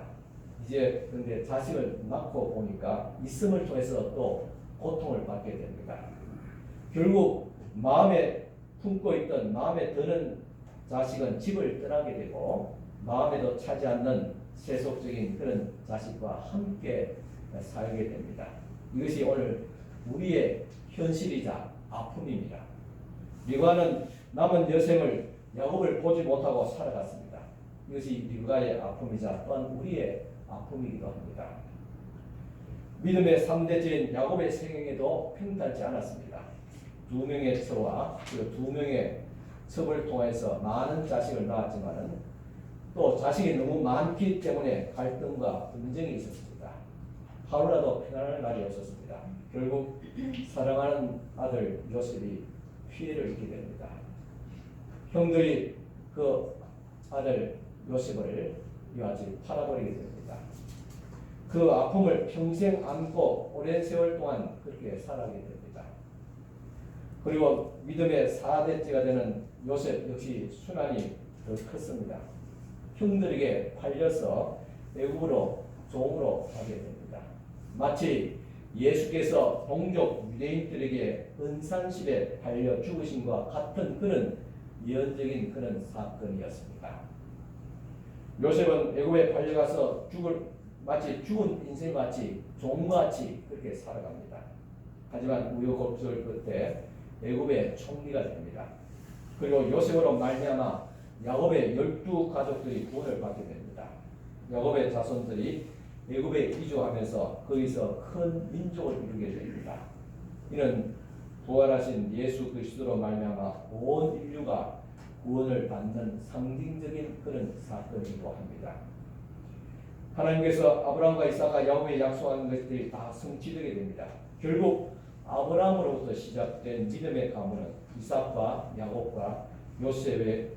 이제 그런데 자식을 낳고 보니까 있음을 통해서 또 고통을 받게 됩니다. 결국 마음에 품고 있던 마음에 드는 자식은 집을 떠나게 되고 마음에도 차지 않는 세속적인 그런 자식과 함께 살게 됩니다. 이것이 오늘 우리의 현실이자 아픔입니다. 리브가는 남은 여생을 야곱을 보지 못하고 살아갔습니다. 이것이 리브가의 아픔이자 또한 우리의 아픔이기도 합니다. 믿음의 3대째인 야곱의 생애에도 평탄치 않았습니다. 2명의 처와 그 2명의 첩을 통해서 많은 자식을 낳았지만은 또 자식이 너무 많기 때문에 갈등과 분쟁이 있었습니다. 하루라도 편안한 날이 없었습니다. 결국 사랑하는 아들 요셉이 피해를 입게 됩니다. 형들이 그 아들 요셉을 이같이 팔아버리게 됩니다. 그 아픔을 평생 안고 오랜 세월 동안 그렇게 살아가게 됩니다. 그리고 믿음의 4대째가 되는 요셉 역시 순환이 더 컸습니다. 형들에게 팔려서 애굽으로 종으로 가게 됩니다. 마치 예수께서 동족 유대인들에게 은산실에 팔려 죽으신 것과 같은 그런 예언적인 그런 사건이었습니다. 요셉은 애굽에 팔려가서 마치 죽은 인생같이 종같이 그렇게 살아갑니다. 하지만 우여곡절 끝에 애굽의 총리가 됩니다. 그리고 요셉으로 말미암아 야곱의 12가족들이 구원을 받게 됩니다. 야곱의 자손들이 애굽에 이주하면서 거기서 큰 민족을 이루게 됩니다. 이는 부활하신 예수 그리스도로 말미암아 온 인류가 구원을 받는 상징적인 그런 사건이기도 합니다. 하나님께서 아브라함과 이삭과 야곱에 약속한 것들이 다 성취되게 됩니다. 결국 아브라함으로부터 시작된 믿음의 가문은 이삭과 야곱과 요셉에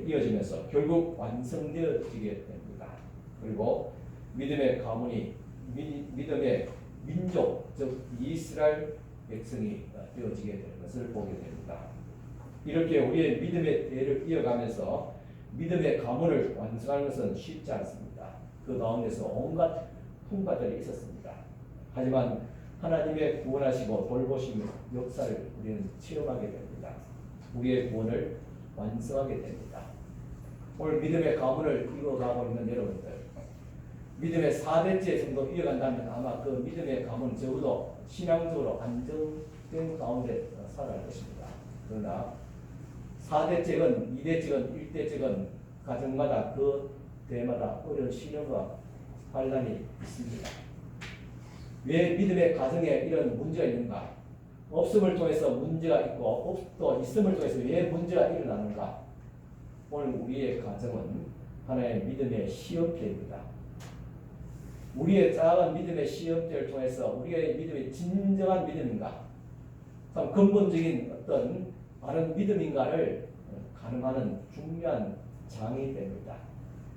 이어지면서 결국 완성되어지게 됩니다. 그리고 믿음의 가문이 믿음의 민족, 즉 이스라엘 백성이 되어지게 되는 것을 보게 됩니다. 이렇게 우리의 믿음의 대를 이어가면서 믿음의 가문을 완성하는 것은 쉽지 않습니다. 그 가운데서 온갖 풍파들이 있었습니다. 하지만 하나님의 구원하시고 돌보심 역사를 우리는 체험하게 됩니다. 우리의 구원을 완성하게 됩니다. 오늘 믿음의 가문을 이어가고 있는 여러분들, 믿음의 4대째 정도 이어간다면 아마 그 믿음의 가문 적어도 신앙적으로 안정된 가운데 살아갈 것입니다. 그러나 4대째건 2대째건 1대째건 가정마다 그 때마다 어려운 시련과 환란이 있습니다. 왜 믿음의 가정에 이런 문제가 있는가? 없음을 통해서 문제가 있고 또 있음을 통해서 왜 문제가 일어나는가? 오늘 우리의 가정은 하나의 믿음의 시험대입니다. 우리의 작은 믿음의 시험대를 통해서 우리의 믿음이 진정한 믿음인가? 참 근본적인 어떤 바른 믿음인가를 가늠하는 중요한 장이 됩니다.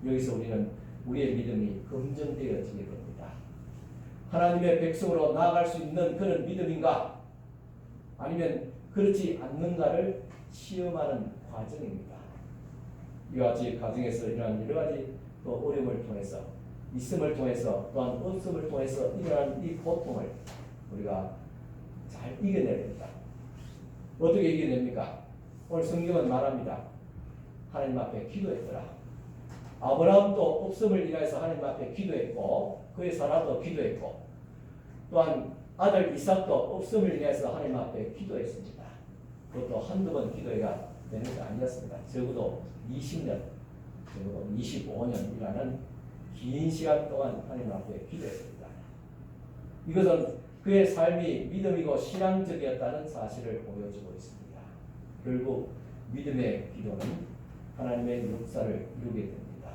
여기서 우리는 우리의 믿음이 검증되어지게 됩니다. 하나님의 백성으로 나아갈 수 있는 그런 믿음인가? 아니면 그렇지 않는가를 시험하는 과정입니다. 이와 같이 가정에서 이러한 여러 가지 또 어려움을 통해서 있음을 통해서 또한 없음을 통해서 일어난 이 고통을 우리가 잘 이겨내야 됩니다. 어떻게 이겨냅니까? 오늘 성경은 말합니다. 하나님 앞에 기도했더라. 아브라함도 없음을 인하여서 하나님 앞에 기도했고 그의 사라도 기도했고 또한 아들 이삭도 없음을 인해서 하나님 앞에 기도했습니다. 그것도 한두 번 기도가 되는 게 아니었습니다. 적어도 20년, 적어도 25년이라는 긴 시간 동안 하나님 앞에 기도했습니다. 이것은 그의 삶이 믿음이고 신앙적이었다는 사실을 보여주고 있습니다. 결국 믿음의 기도는 하나님의 역사를 이루게 됩니다.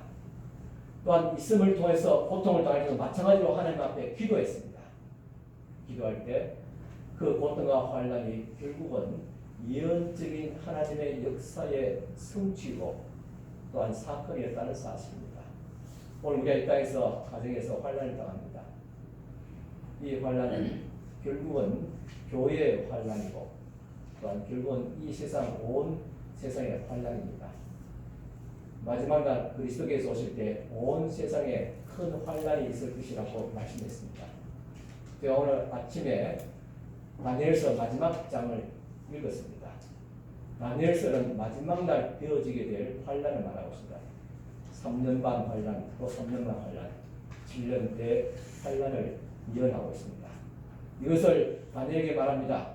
또한 있음을 통해서 고통을 당할 때도 마찬가지로 하나님 앞에 기도했습니다. 기도할 때 그 고통과 환란이 결국은 예언적인 하나님의 역사의 성취고 또한 사건이었다는 사실입니다. 오늘 우리가 이 땅에서 가정에서 환란을 당합니다. 이 환란은 결국은 교회의 환란이고 또한 결국은 이 세상 온 세상의 환란입니다. 마지막 날 그리스도께서 오실 때 온 세상에 큰 환란이 있을 것이라고 말씀했습니다. 제가 오늘 아침에 다니엘서 마지막 장을 읽었습니다. 다니엘서는 마지막 날 되어지게 될 환란을 말하고 있습니다. 3년 반 환란, 또 3년 반 환란, 7년 대 환란을 예언하고 있습니다. 이것을 다니엘에게 말합니다.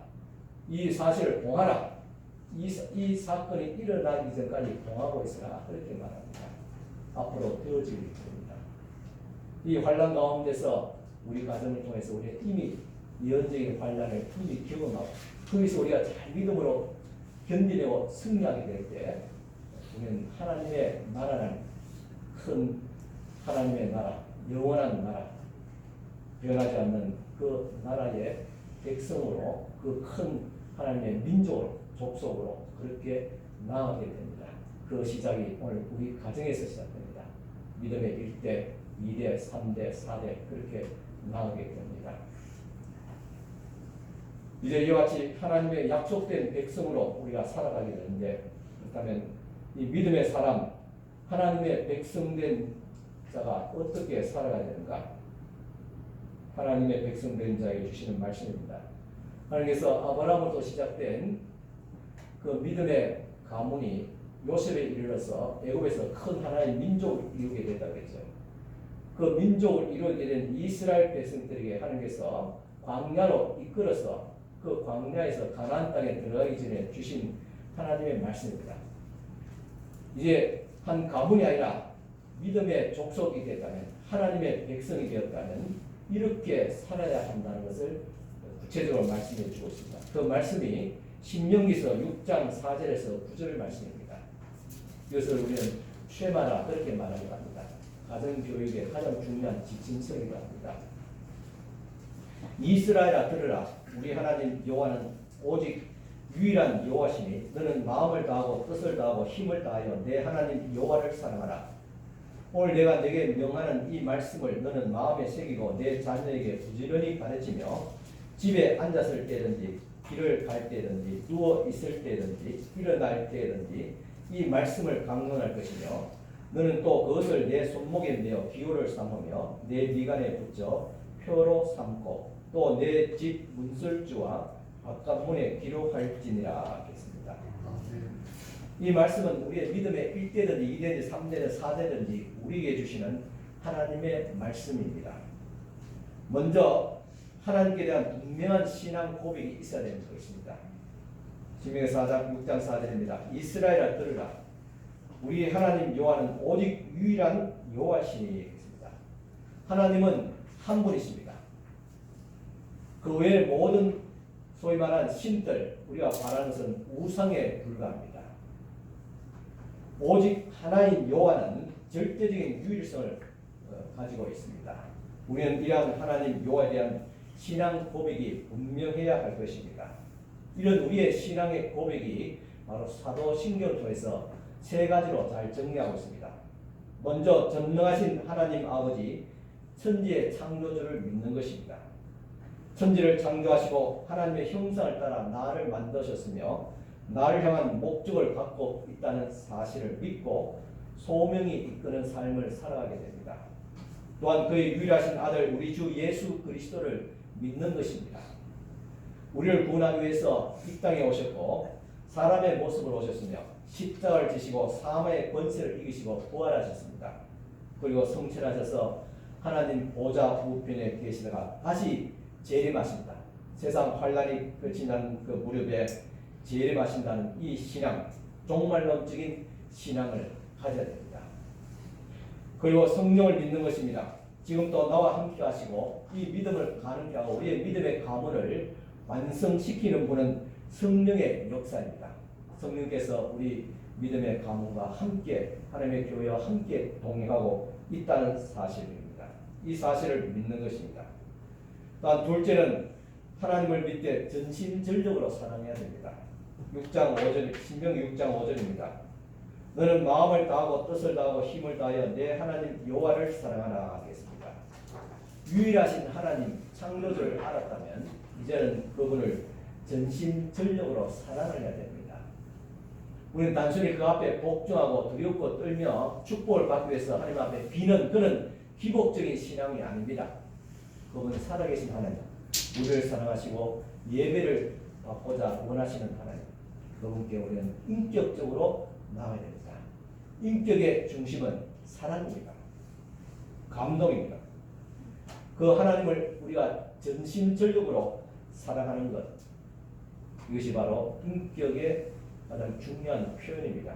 이 사실을 봉하라. 이 사건이 일어나기 전까지 봉하고 있으라. 그렇게 말합니다. 앞으로 되어지게 됩니다. 이 환란 가운데서 우리 가정을 통해서 우리가 이미 예언적인 환란을 이미 경험하고 거기서 우리가 잘 믿음으로 견디내고 승리하게 될 때 우리는 하나님의 나라는 큰 하나님의 나라, 영원한 나라, 변하지 않는 그 나라의 백성으로 그 큰 하나님의 민족으로 족속으로 그렇게 나아가게 됩니다. 그 시작이 오늘 우리 가정에서 시작됩니다. 믿음의 1대, 2대, 3대, 4대 그렇게 나아가게 됩니다. 이제 이와 같이 하나님의 약속된 백성으로 우리가 살아가게 되는데 그렇다면 이 믿음의 사람, 하나님의 백성된 자가 어떻게 살아가야 되는가? 하나님의 백성된 자에게 주시는 말씀입니다. 하나님께서 아브라함으로부터 시작된 그 믿음의 가문이 요셉에 이르러서 애굽에서 큰 하나의 민족을 이루게 됐다고 했죠. 그 민족을 이루게 된 이스라엘 백성들에게 하나님께서 광야로 이끌어서 그 광야에서 가나안 땅에 들어가기 전에 주신 하나님의 말씀입니다. 이제 한 가문이 아니라 믿음의 족속이 됐다면, 하나님의 백성이 되었다면 이렇게 살아야 한다는 것을 구체적으로 말씀해 주고 있습니다. 그 말씀이 신명기서 6장 4절에서 9절의 말씀입니다. 이것을 우리는 쉐마라 그렇게 말하기도 합니다. 가정교육의 가장 중요한 지침서이기도 합니다. 이스라엘아 들으라. 우리 하나님 여호와는 오직 유일한 여호와시니 너는 마음을 다하고 뜻을 다하고 힘을 다하여 내 하나님 여호와를 사랑하라. 오늘 내가 네게 명하는 이 말씀을 너는 마음에 새기고 내 자녀에게 부지런히 가르치며 집에 앉았을 때든지 길을 갈 때든지 누워 있을 때든지 일어날 때든지 이 말씀을 강론할 것이며 너는 또 그것을 내 손목에 메어 기호를 삼으며 내 미간에 붙여 표로 삼고 또 내 집 문설주와 바깥문에 기록할지니라 하겠습니다. 이 말씀은 우리의 믿음의 1대든지 2대든지 3대든지 4대든지 우리에게 주시는 하나님의 말씀입니다. 먼저 하나님께 대한 분명한 신앙 고백이 있어야 되는 것입니다. 신명기 4장 6장 4절입니다. 이스라엘아 들으라. 우리 하나님 여호와는 오직 유일한 여호와시니 했습니다. 하나님은 한 분이십니다. 그 외에 모든 소위 말하는 신들, 우리가 말하는 것은 우상에 불과합니다. 오직 하나님 여호와는 절대적인 유일성을 가지고 있습니다. 우리는 이러한 하나님 여호와에 대한 신앙 고백이 분명해야 할 것입니다. 이런 우리의 신앙의 고백이 바로 사도신경을 통해서 세 가지로 잘 정리하고 있습니다. 먼저 전능하신 하나님 아버지 천지의 창조주를 믿는 것입니다. 천지를 창조하시고 하나님의 형상을 따라 나를 만드셨으며 나를 향한 목적을 갖고 있다는 사실을 믿고 소명이 이끄는 삶을 살아가게 됩니다. 또한 그의 유일하신 아들 우리 주 예수 그리스도를 믿는 것입니다. 우리를 구원하기 위해서 이 땅에 오셨고 사람의 모습으로 오셨으며 십자가를 지시고 사망의 권세를 이기시고 부활하셨습니다. 그리고 성천하셔서 하나님 보좌 우편에 계시다가 다시 재림하신다. 세상 환란이 끝이 난 그 무렵에 재림하신다는 이 신앙, 종말론적인 신앙을 가져야 됩니다. 그리고 성령을 믿는 것입니다. 지금도 나와 함께 하시고 이 믿음을 가능케 하고 우리의 믿음의 가문을 완성시키는 분은 성령의 역사입니다. 성령께서 우리 믿음의 가문과 함께 하나님의 교회와 함께 동행하고 있다는 사실입니다. 이 사실을 믿는 것입니다. 또한 둘째는 하나님을 믿되 전심전력으로 사랑해야 됩니다. 6장 5절, 신명기 6장 5절입니다. 너는 마음을 다하고 뜻을 다하고 힘을 다하여 내 하나님 여호와를 사랑하라 하겠습니다. 유일하신 하나님 창조주를 알았다면 이제는 그분을 전심전력으로 사랑을 해야 됩니다. 우리는 단순히 그 앞에 복종하고 두렵고 떨며 축복을 받기 위해서 하나님 앞에 비는 그런 기복적인 신앙이 아닙니다. 그분은 살아계신 하나님, 우리를 사랑하시고 예배를 받고자 원하시는 하나님, 그분께 우리는 인격적으로 나아야 됩니다. 인격의 중심은 사랑입니다. 감동입니다. 그 하나님을 우리가 전심전력으로 사랑하는 것, 이것이 바로 인격의 가장 중요한 표현입니다.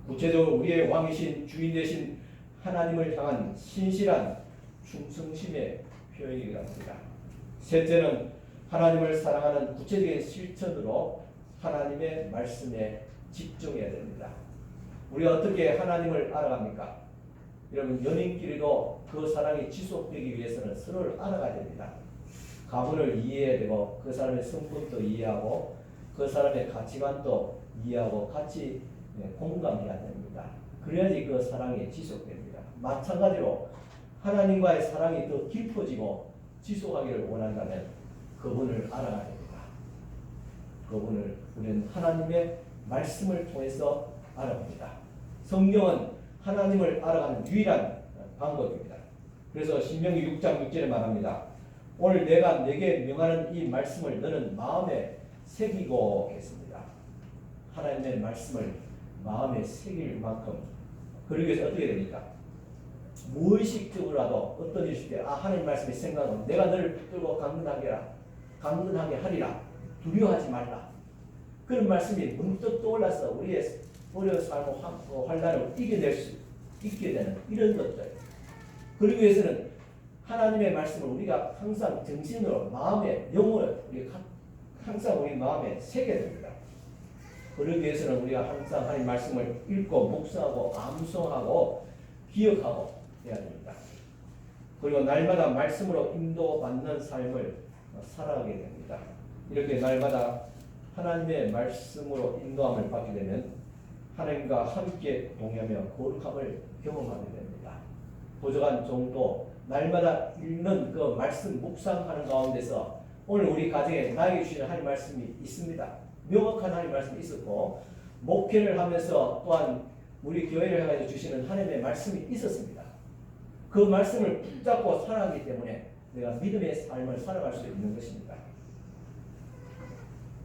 구체적으로 우리의 왕이신 주인 되신 하나님을 향한 신실한 충성심의 표현이기도 합니다. 셋째는 하나님을 사랑하는 구체적인 실천으로 하나님의 말씀에 집중해야 됩니다. 우리가 어떻게 하나님을 알아갑니까? 여러분, 연인끼리도 그 사랑이 지속되기 위해서는 서로를 알아가야 됩니다. 가문을 이해해야 되고 그 사람의 성품도 이해하고 그 사람의 가치관도 이해하고 같이 공감해야 됩니다. 그래야지 그 사랑이 지속됩니다. 마찬가지로 하나님과의 사랑이 더 깊어지고 지속하기를 원한다면 그분을 알아가야 됩니다. 그분을 우리는 하나님의 말씀을 통해서 알아갑니다. 성경은 하나님을 알아가는 유일한 방법입니다. 그래서 신명기 6장 6절에 말합니다. 오늘 내가 네게 명하는 이 말씀을 너는 마음에 새기고 했습니다. 하나님의 말씀을 마음에 새길 만큼. 그러기 위해서 어떻게 됩니까? 무의식적으로라도 어떤 일이 있을 때 하나님 말씀이 생각하면 내가 너를 붙들고 강건하게 하리라. 두려워하지 말라. 그런 말씀이 문득 떠올라서 우리의 어려운 삶과 환난을 이겨낼 수 있게 되는 이런 것들. 그러기 위해서는 하나님의 말씀을 우리가 항상 정신으로, 마음에, 영혼을 우리가 항상 우리 마음에 새겨야 됩니다. 그러기 위해서는 우리가 항상 하나님 말씀을 읽고 묵상하고 암송하고 기억하고 해야 됩니다. 그리고 날마다 말씀으로 인도받는 삶을 살아가게 됩니다. 이렇게 날마다 하나님의 말씀으로 인도함을 받게 되면 하나님과 함께 동행하며 거룩함을 경험하게 됩니다. 부족한 정도 날마다 읽는 그 말씀 묵상하는 가운데서 오늘 우리 가정에 나에게 주시는 하나님 말씀이 있습니다. 명확한 하나님 말씀이 있었고 목회를 하면서 또한 우리 교회를 해가지고 주시는 하나님의 말씀이 있었습니다. 그 말씀을 붙잡고 살아가기 때문에 내가 믿음의 삶을 살아갈 수 있는 것입니다.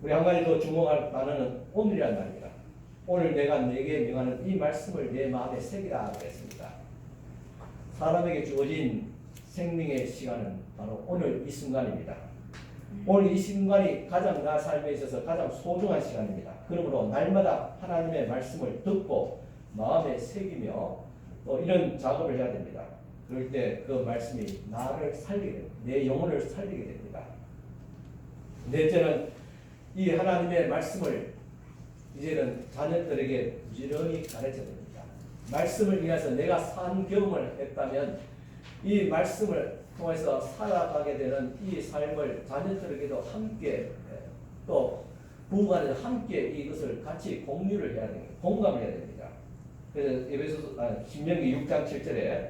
우리 한 가지 더 주목할 단어는 오늘이라는 말입니다. 오늘 내가 내게 명하는 이 말씀을 내 마음에 새기라 그랬습니다. 사람에게 주어진 생명의 시간은 바로 오늘 이 순간입니다. 오늘 이 순간이 가장 나 삶에 있어서 가장 소중한 시간입니다. 그러므로 날마다 하나님의 말씀을 듣고 마음에 새기며 또 이런 작업을 해야 됩니다. 그럴 때 그 말씀이 나를 살리게 됩니다. 내 영혼을 살리게 됩니다. 넷째는 이 하나님의 말씀을 이제는 자녀들에게 부지런히 가르쳐야 됩니다. 말씀을 인해서 내가 산 경험을 했다면 이 말씀을 통해서 살아가게 되는 이 삶을 자녀들에게도 함께 또 부부간에도 함께 이것을 같이 공유를 해야 됩니다. 공감을 해야 됩니다. 그래서 신명기 6장 7절에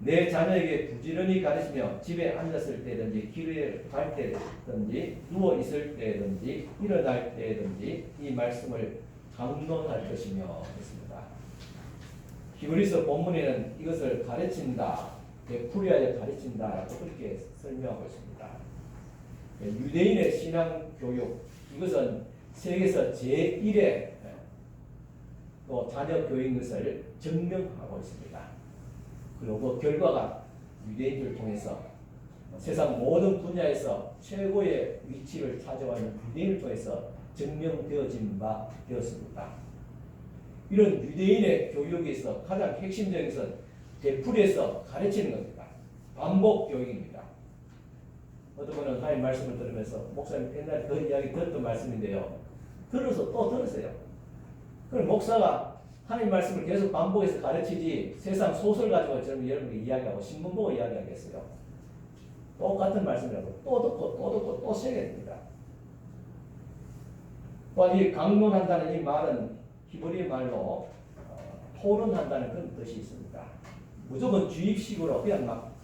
내 자녀에게 부지런히 가르치며 집에 앉았을 때든지 길을 갈 때든지 누워 있을 때든지 일어날 때든지 이 말씀을 강론할 것이며 했습니다. 히브리서 본문에는 이것을 가르친다, 베풀이하여 가르친다라고 그렇게 설명하고 있습니다. 유대인의 신앙 교육 이것은 세계에서 제1의 또 자녀 교육인 것을 증명하고 있습니다. 그리고 그 결과가 유대인들을 통해서 세상 모든 분야에서 최고의 위치를 차지하고 있는 유대인을 통해서 증명되어진 바 되었습니다. 이런 유대인의 교육에서 가장 핵심적인 것은 되풀이해서 가르치는 겁니다. 반복 교육입니다. 어떤 분은 하나님 말씀을 들으면서 목사님 옛날에 그 이야기 들었던 말씀인데요. 들어서 또 들으세요. 그럼 목사가 하나님 말씀을 계속 반복해서 가르치지 세상 소설 가지고 저는 여러분이 이야기하고 신문 보고 이야기하겠어요. 똑같은 말씀이라도 또 듣고 또 새겨야 됩니다. 또한 이 강론한다는 이 말은 히브리 말로 토론한다는 그런 뜻이 있습니다. 무조건 주입식으로 그냥 막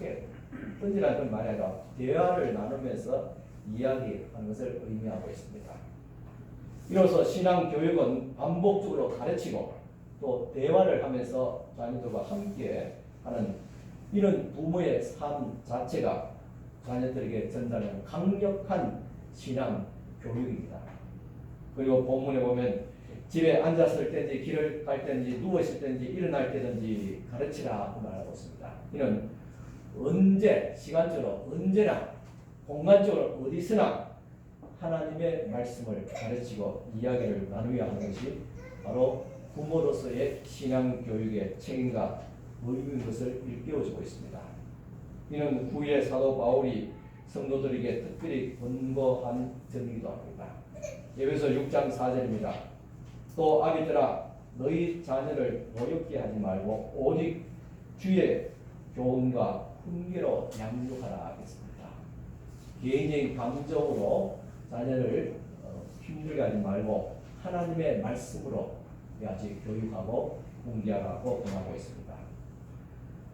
던지라는 그런 말이 아니라 대화를 나누면서 이야기하는 것을 의미하고 있습니다. 이로써 신앙 교육은 반복적으로 가르치고 또 대화를 하면서 자녀들과 함께 하는 이런 부모의 삶 자체가 자녀들에게 전달하는 강력한 신앙 교육입니다. 그리고 본문에 보면 집에 앉았을 때든지 길을 갈 때든지 누웠을 때든지 일어날 때든지 가르치라 말하고 있습니다. 이는 언제 시간적으로 언제나 공간적으로 어디서나 하나님의 말씀을 가르치고 이야기를 나누어야 하는 것이 바로 부모로서의 신앙 교육의 책임과 의무인 것을 일깨워주고 있습니다. 이는 후에 사도 바울이 성도들에게 특별히 권고한 점이기도 합니다. 에베소 6장 4절입니다. 또 아비들아 너희 자녀를 노엽게 하지 말고 오직 주의 교훈과 훈계로 양육하라 하겠습니다. 개인적인 감정으로 자녀를 힘들게 하지 말고 하나님의 말씀으로 아직 교육하고 훈계하고 권하고 있습니다.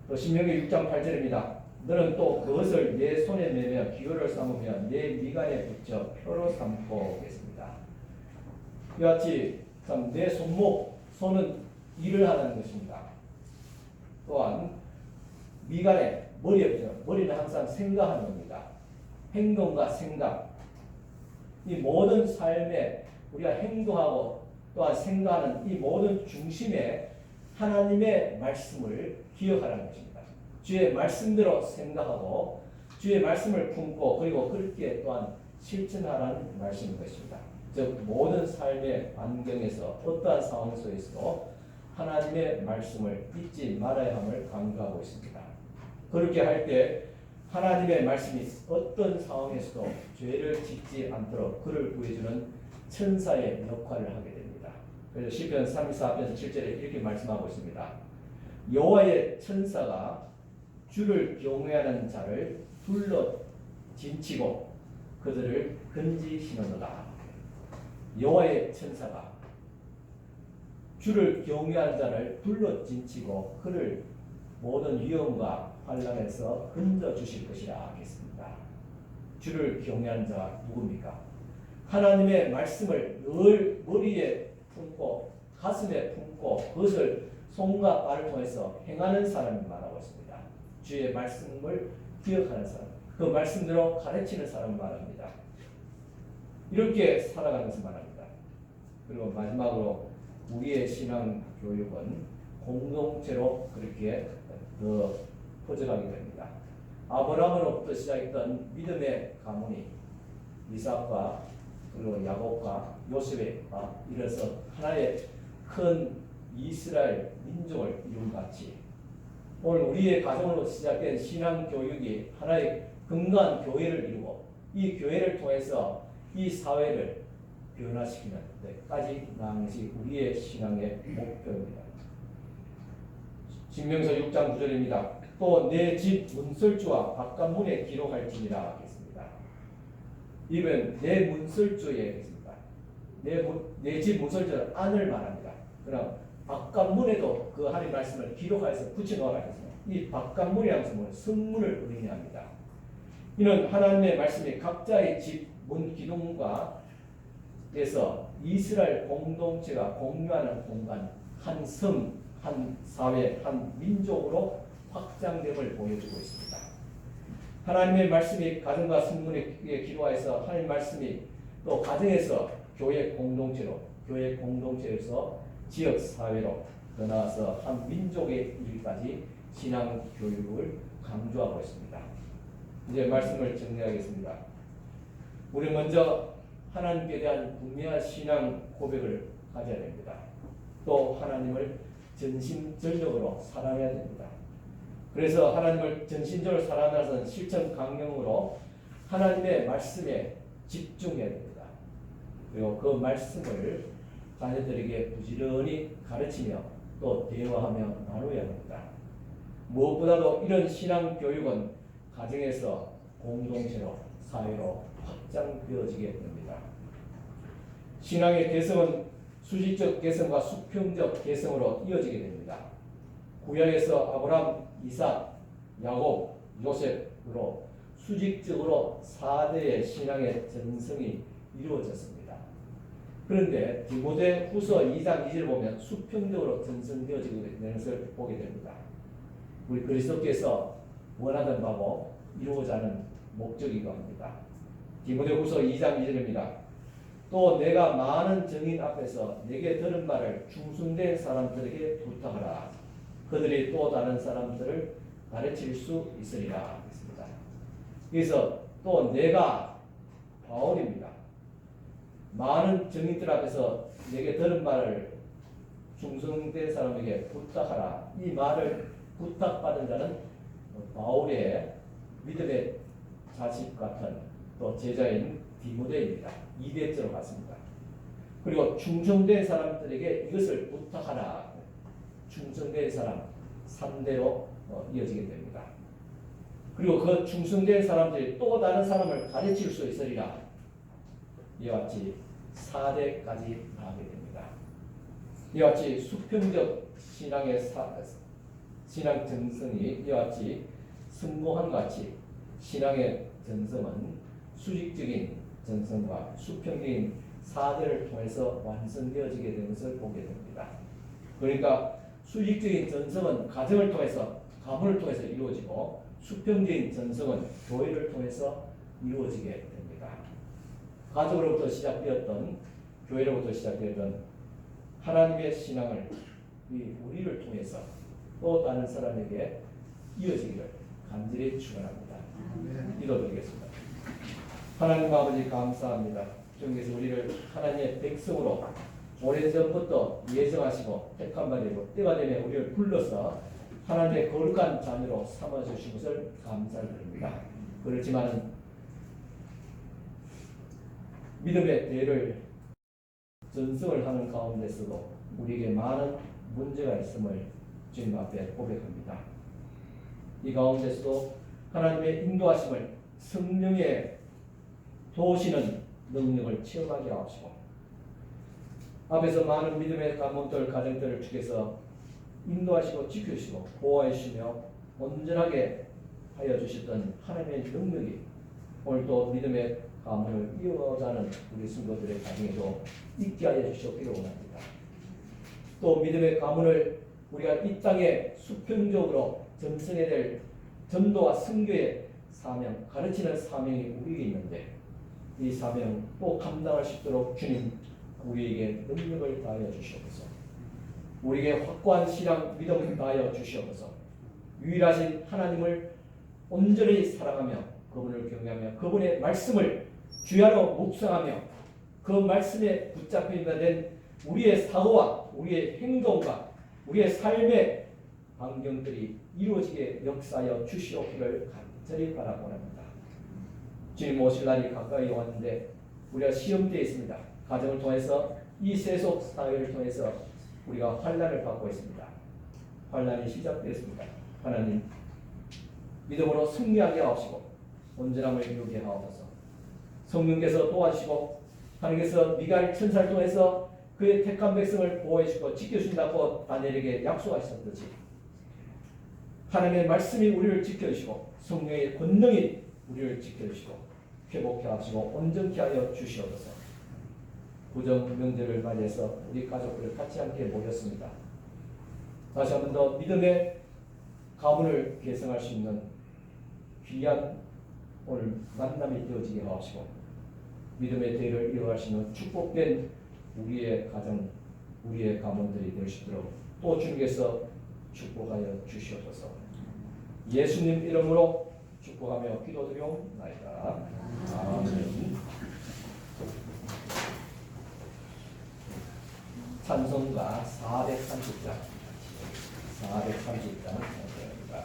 또 신명기 6장 8절입니다. 너는 또 그것을 내 손에 매며 기호를 삼으며 내 미간에 붙여 표로 삼고 오겠습니다. 이와 같이 참 내 손은 일을 하는 것입니다. 또한 미간에 머리에 붙여 머리는 항상 생각하는 겁니다. 행동과 생각 이 모든 삶에 우리가 행동하고 또한 생각하는 이 모든 중심에 하나님의 말씀을 기억하라는 것입니다. 주의 말씀대로 생각하고 주의 말씀을 품고 그리고 그렇게 또한 실천하라는 말씀인 것입니다. 즉 모든 삶의 환경에서 어떠한 상황 속에서도 하나님의 말씀을 잊지 말아야 함을 강조하고 있습니다. 그렇게 할 때 하나님의 말씀이 어떤 상황에서도 죄를 짓지 않도록 그를 구해주는 천사의 역할을 하게 됩니다. 그래서 시편 34편 7절에 이렇게 말씀하고 있습니다. 여호와의 천사가 주를 경외하는 자를 둘러 진치고 그들을 건지시는도다. 여호와의 천사가 주를 경외하는 자를 둘러 진치고 그를 모든 위험과 환난에서 건져 주실 것이라 하겠습니다. 주를 경외하는 자가 누굽니까? 하나님의 말씀을 늘 머리에 품고 가슴에 품고 그것을 손과 발을 통해서 행하는 사람이 말하고 있습니다. 주의 말씀을 기억하는 사람, 그 말씀대로 가르치는 사람을 말합니다. 이렇게 살아가는 것을 말합니다. 그리고 마지막으로 우리의 신앙 교육은 공동체로 그렇게 더 퍼져가게 됩니다. 아브라함으로부터 시작했던 믿음의 가문이 이삭과 그리고 야곱과 요셉과 이래서 하나의 큰 이스라엘 민족을 이룬 같이 오늘 우리의 가정으로 시작된 신앙 교육이 하나의 건강한 교회를 이루고 이 교회를 통해서 이 사회를 변화시키는 데까지 나아가는 것이 우리의 신앙의 목표입니다. 신명서 6장 9절입니다. 또 내 집 문설주와 바깥문에 기록할지니라 하겠습니다. 이번 내 문설주에 있습니다. 내 집 문설주는 안을 말합니다. 그럼 바깥문에도 그 하나님 말씀을 기록하여서 붙여놓으라 했습니다. 이 바깥문이라는 것은 성문을 의미합니다. 이는 하나님의 말씀이 각자의 집 문 기둥과 에서 이스라엘 공동체가 공유하는 공간, 한 성, 한 사회, 한 민족으로 확장됨을 보여주고 있습니다. 하나님의 말씀이 가정과 성문에 기록하여서 하나님의 말씀이 또 가정에서 교회 공동체로, 교회 공동체에서 지역 사회로 더 나아가서 한 민족의 일까지 신앙 교육을 강조하고 있습니다. 이제 말씀을 정리하겠습니다. 우리 먼저 하나님께 대한 분명한 신앙 고백을 가져야 됩니다. 또 하나님을 전심전력으로 사랑해야 됩니다. 그래서 하나님을 전심적으로 사랑하는 것은 실천 강령으로 하나님의 말씀에 집중해야 됩니다. 그리고 그 말씀을 자녀들에게 부지런히 가르치며 또 대화하며 나누어야 합니다. 무엇보다도 이런 신앙 교육은 가정에서 공동체로 사회로 확장되어지게 됩니다. 신앙의 개성은 수직적 개성과 수평적 개성으로 이어지게 됩니다. 구약에서 아브라함, 이삭, 야곱, 요셉으로 수직적으로 4대의 신앙의 전성이 이루어졌습니다. 그런데 디모데 후서 2장 2절을 보면 수평적으로 전성되어지게 되는 것을 보게 됩니다. 우리 그리스도께서 원하던 바고 이루고자 하는 목적이기도 합니다. 디모데 후서 2장 2절입니다. 또 내가 많은 증인 앞에서 내게 들은 말을 충성된 사람들에게 부탁하라. 그들이 또 다른 사람들을 가르칠 수 있으리라 했습니다. 그래서 또 내가 바울입니다. 많은 증인들 앞에서 내게 들은 말을 충성된 사람에게 부탁하라. 이 말을 부탁받은 자는 바울의 믿음의 자식 같은 또 제자인 디모데입니다. 2대째로 갔습니다. 그리고 충성된 사람들에게 이것을 부탁하라. 충성된 사람 3대로 이어지게 됩니다. 그리고 그 충성된 사람들이 또 다른 사람을 가르칠 수 있으리라. 이와 같이 4대까지 나가게 됩니다. 이와 같이 수평적 신앙의 신앙 전성이 이와 같이 성공한 같이 신앙의 전성은 수직적인 전성과 수평적인 4대를 통해서 완성되어지게 되는 것을 보게 됩니다. 그러니까 수직적인 전성은 가정을 통해서 가문을 통해서 이루어지고 수평적인 전성은 교회를 통해서 이루어지게 됩니다. 가족으로부터 시작되었던 교회로부터 시작되었던 하나님의 신앙을 우리를 통해서 또 다른 사람에게 이어지기를 간절히 축원합니다. 기도드리겠습니다. 하나님 아버지 감사합니다. 주님께서 우리를 하나님의 백성으로 오래전부터 예정하시고 택한 바 되고 때가 되면 우리를 불러서 하나님의 거룩한 자녀로 삼아주신 것을 감사드립니다. 그렇지만 믿음의 대를 전승을 하는 가운데서도 우리에게 많은 문제가 있음을 주님 앞에 고백합니다. 이 가운데서도 하나님의 인도하심을 성령의 도우시는 능력을 체험하게 하시고 앞에서 많은 믿음의 가문들 가정들을 주께서 인도하시고 지켜주시고 보호해 주시며 온전하게 하여 주셨던 하나님의 능력이 오늘도 믿음의 가문을 이어가는 우리 성도들의 가정에도 있게 하여 주시기를 원합니다. 또 믿음의 가문을 우리가 이 땅에 수평적으로 전승해야 될 전도와 선교의 사명, 가르치는 사명이 우리에게 있는데 이 사명 또 감당할 수 있도록 주님 우리에게 능력을 다하여 주시옵소서. 우리에게 확고한 신앙 믿음을 다하여 주시옵소서. 유일하신 하나님을 온전히 사랑하며 그분을 경외하며 그분의 말씀을 주야로 묵상하며 그 말씀에 붙잡혀 된 우리의 사고와 우리의 행동과 우리의 삶의 환경들이 이루어지게 역사하여 주시옵기를 간절히 바라고 합니다. 주님 오실 날이 가까이 왔는데 우리가 시험대에 있습니다. 가정을 통해서 이 세속 사회를 통해서 우리가 환난을 받고 있습니다. 환난이 시작되었습니다. 하나님 믿음으로 승리하게 하옵시고 온전함을 이루게 하옵소서. 성령께서 도와주시고 하나님께서 미가엘 천사를 통해서 그의 택한 백성을 보호해 주시고 지켜주신다고 다니엘에게 약속하셨듯이 하나님의 말씀이 우리를 지켜주시고 성령의 권능이 우리를 지켜주시고 회복해 하시고 온전케 하여 주시옵소서. 구정 명절을 맞이해서 우리 가족들 같이 함께 모였습니다. 다시 한 번 더 믿음의 가문을 개성할 수 있는 귀한 오늘 만남이 되어지게 하시고 믿음의 대를 이어가시는 축복된 우리의 가정, 우리의 가문들이 될 수 있도록 또 주님께서 축복하여 주시옵소서. 예수님 이름으로 축복하며 기도드리옵나이다. 아멘. 찬송가 430장 430장 찬송입니다.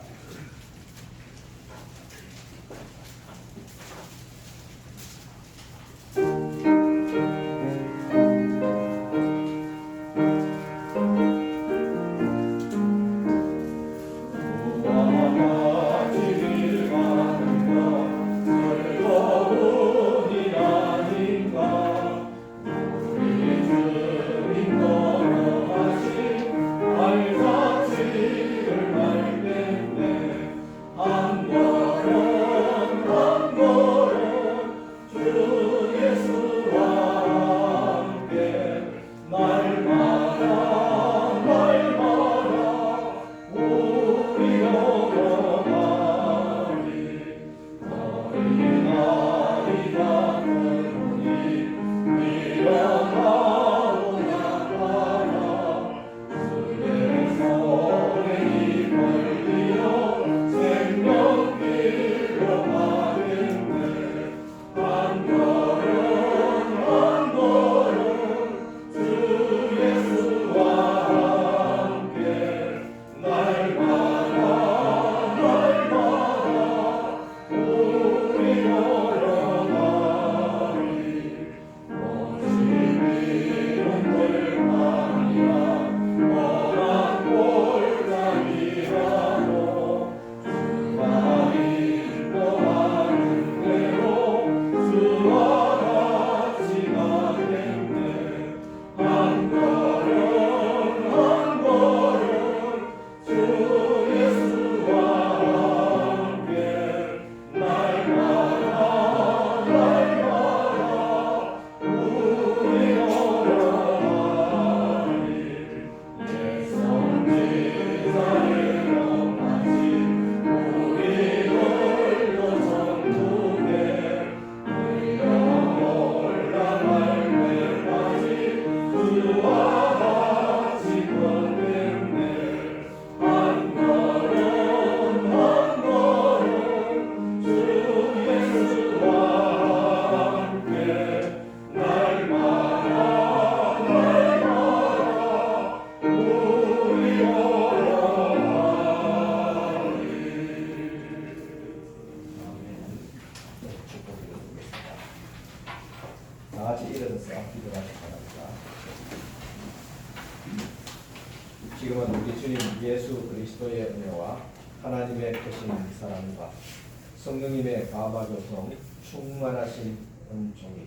알사치를 말 같이 일어서서 기도하시기 바랍니다. 지금은 우리 주님 예수 그리스도의 은혜와 하나님의 크신 사랑과 성령님의 감화교통 충만하신 은총이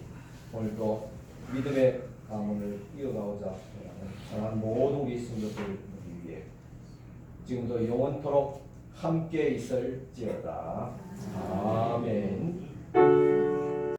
오늘도 믿음의 가문을 이어가고자 하는 사랑하는 모든 우리 성도들 위해 지금도 영원토록 함께 있을지어다. 아멘.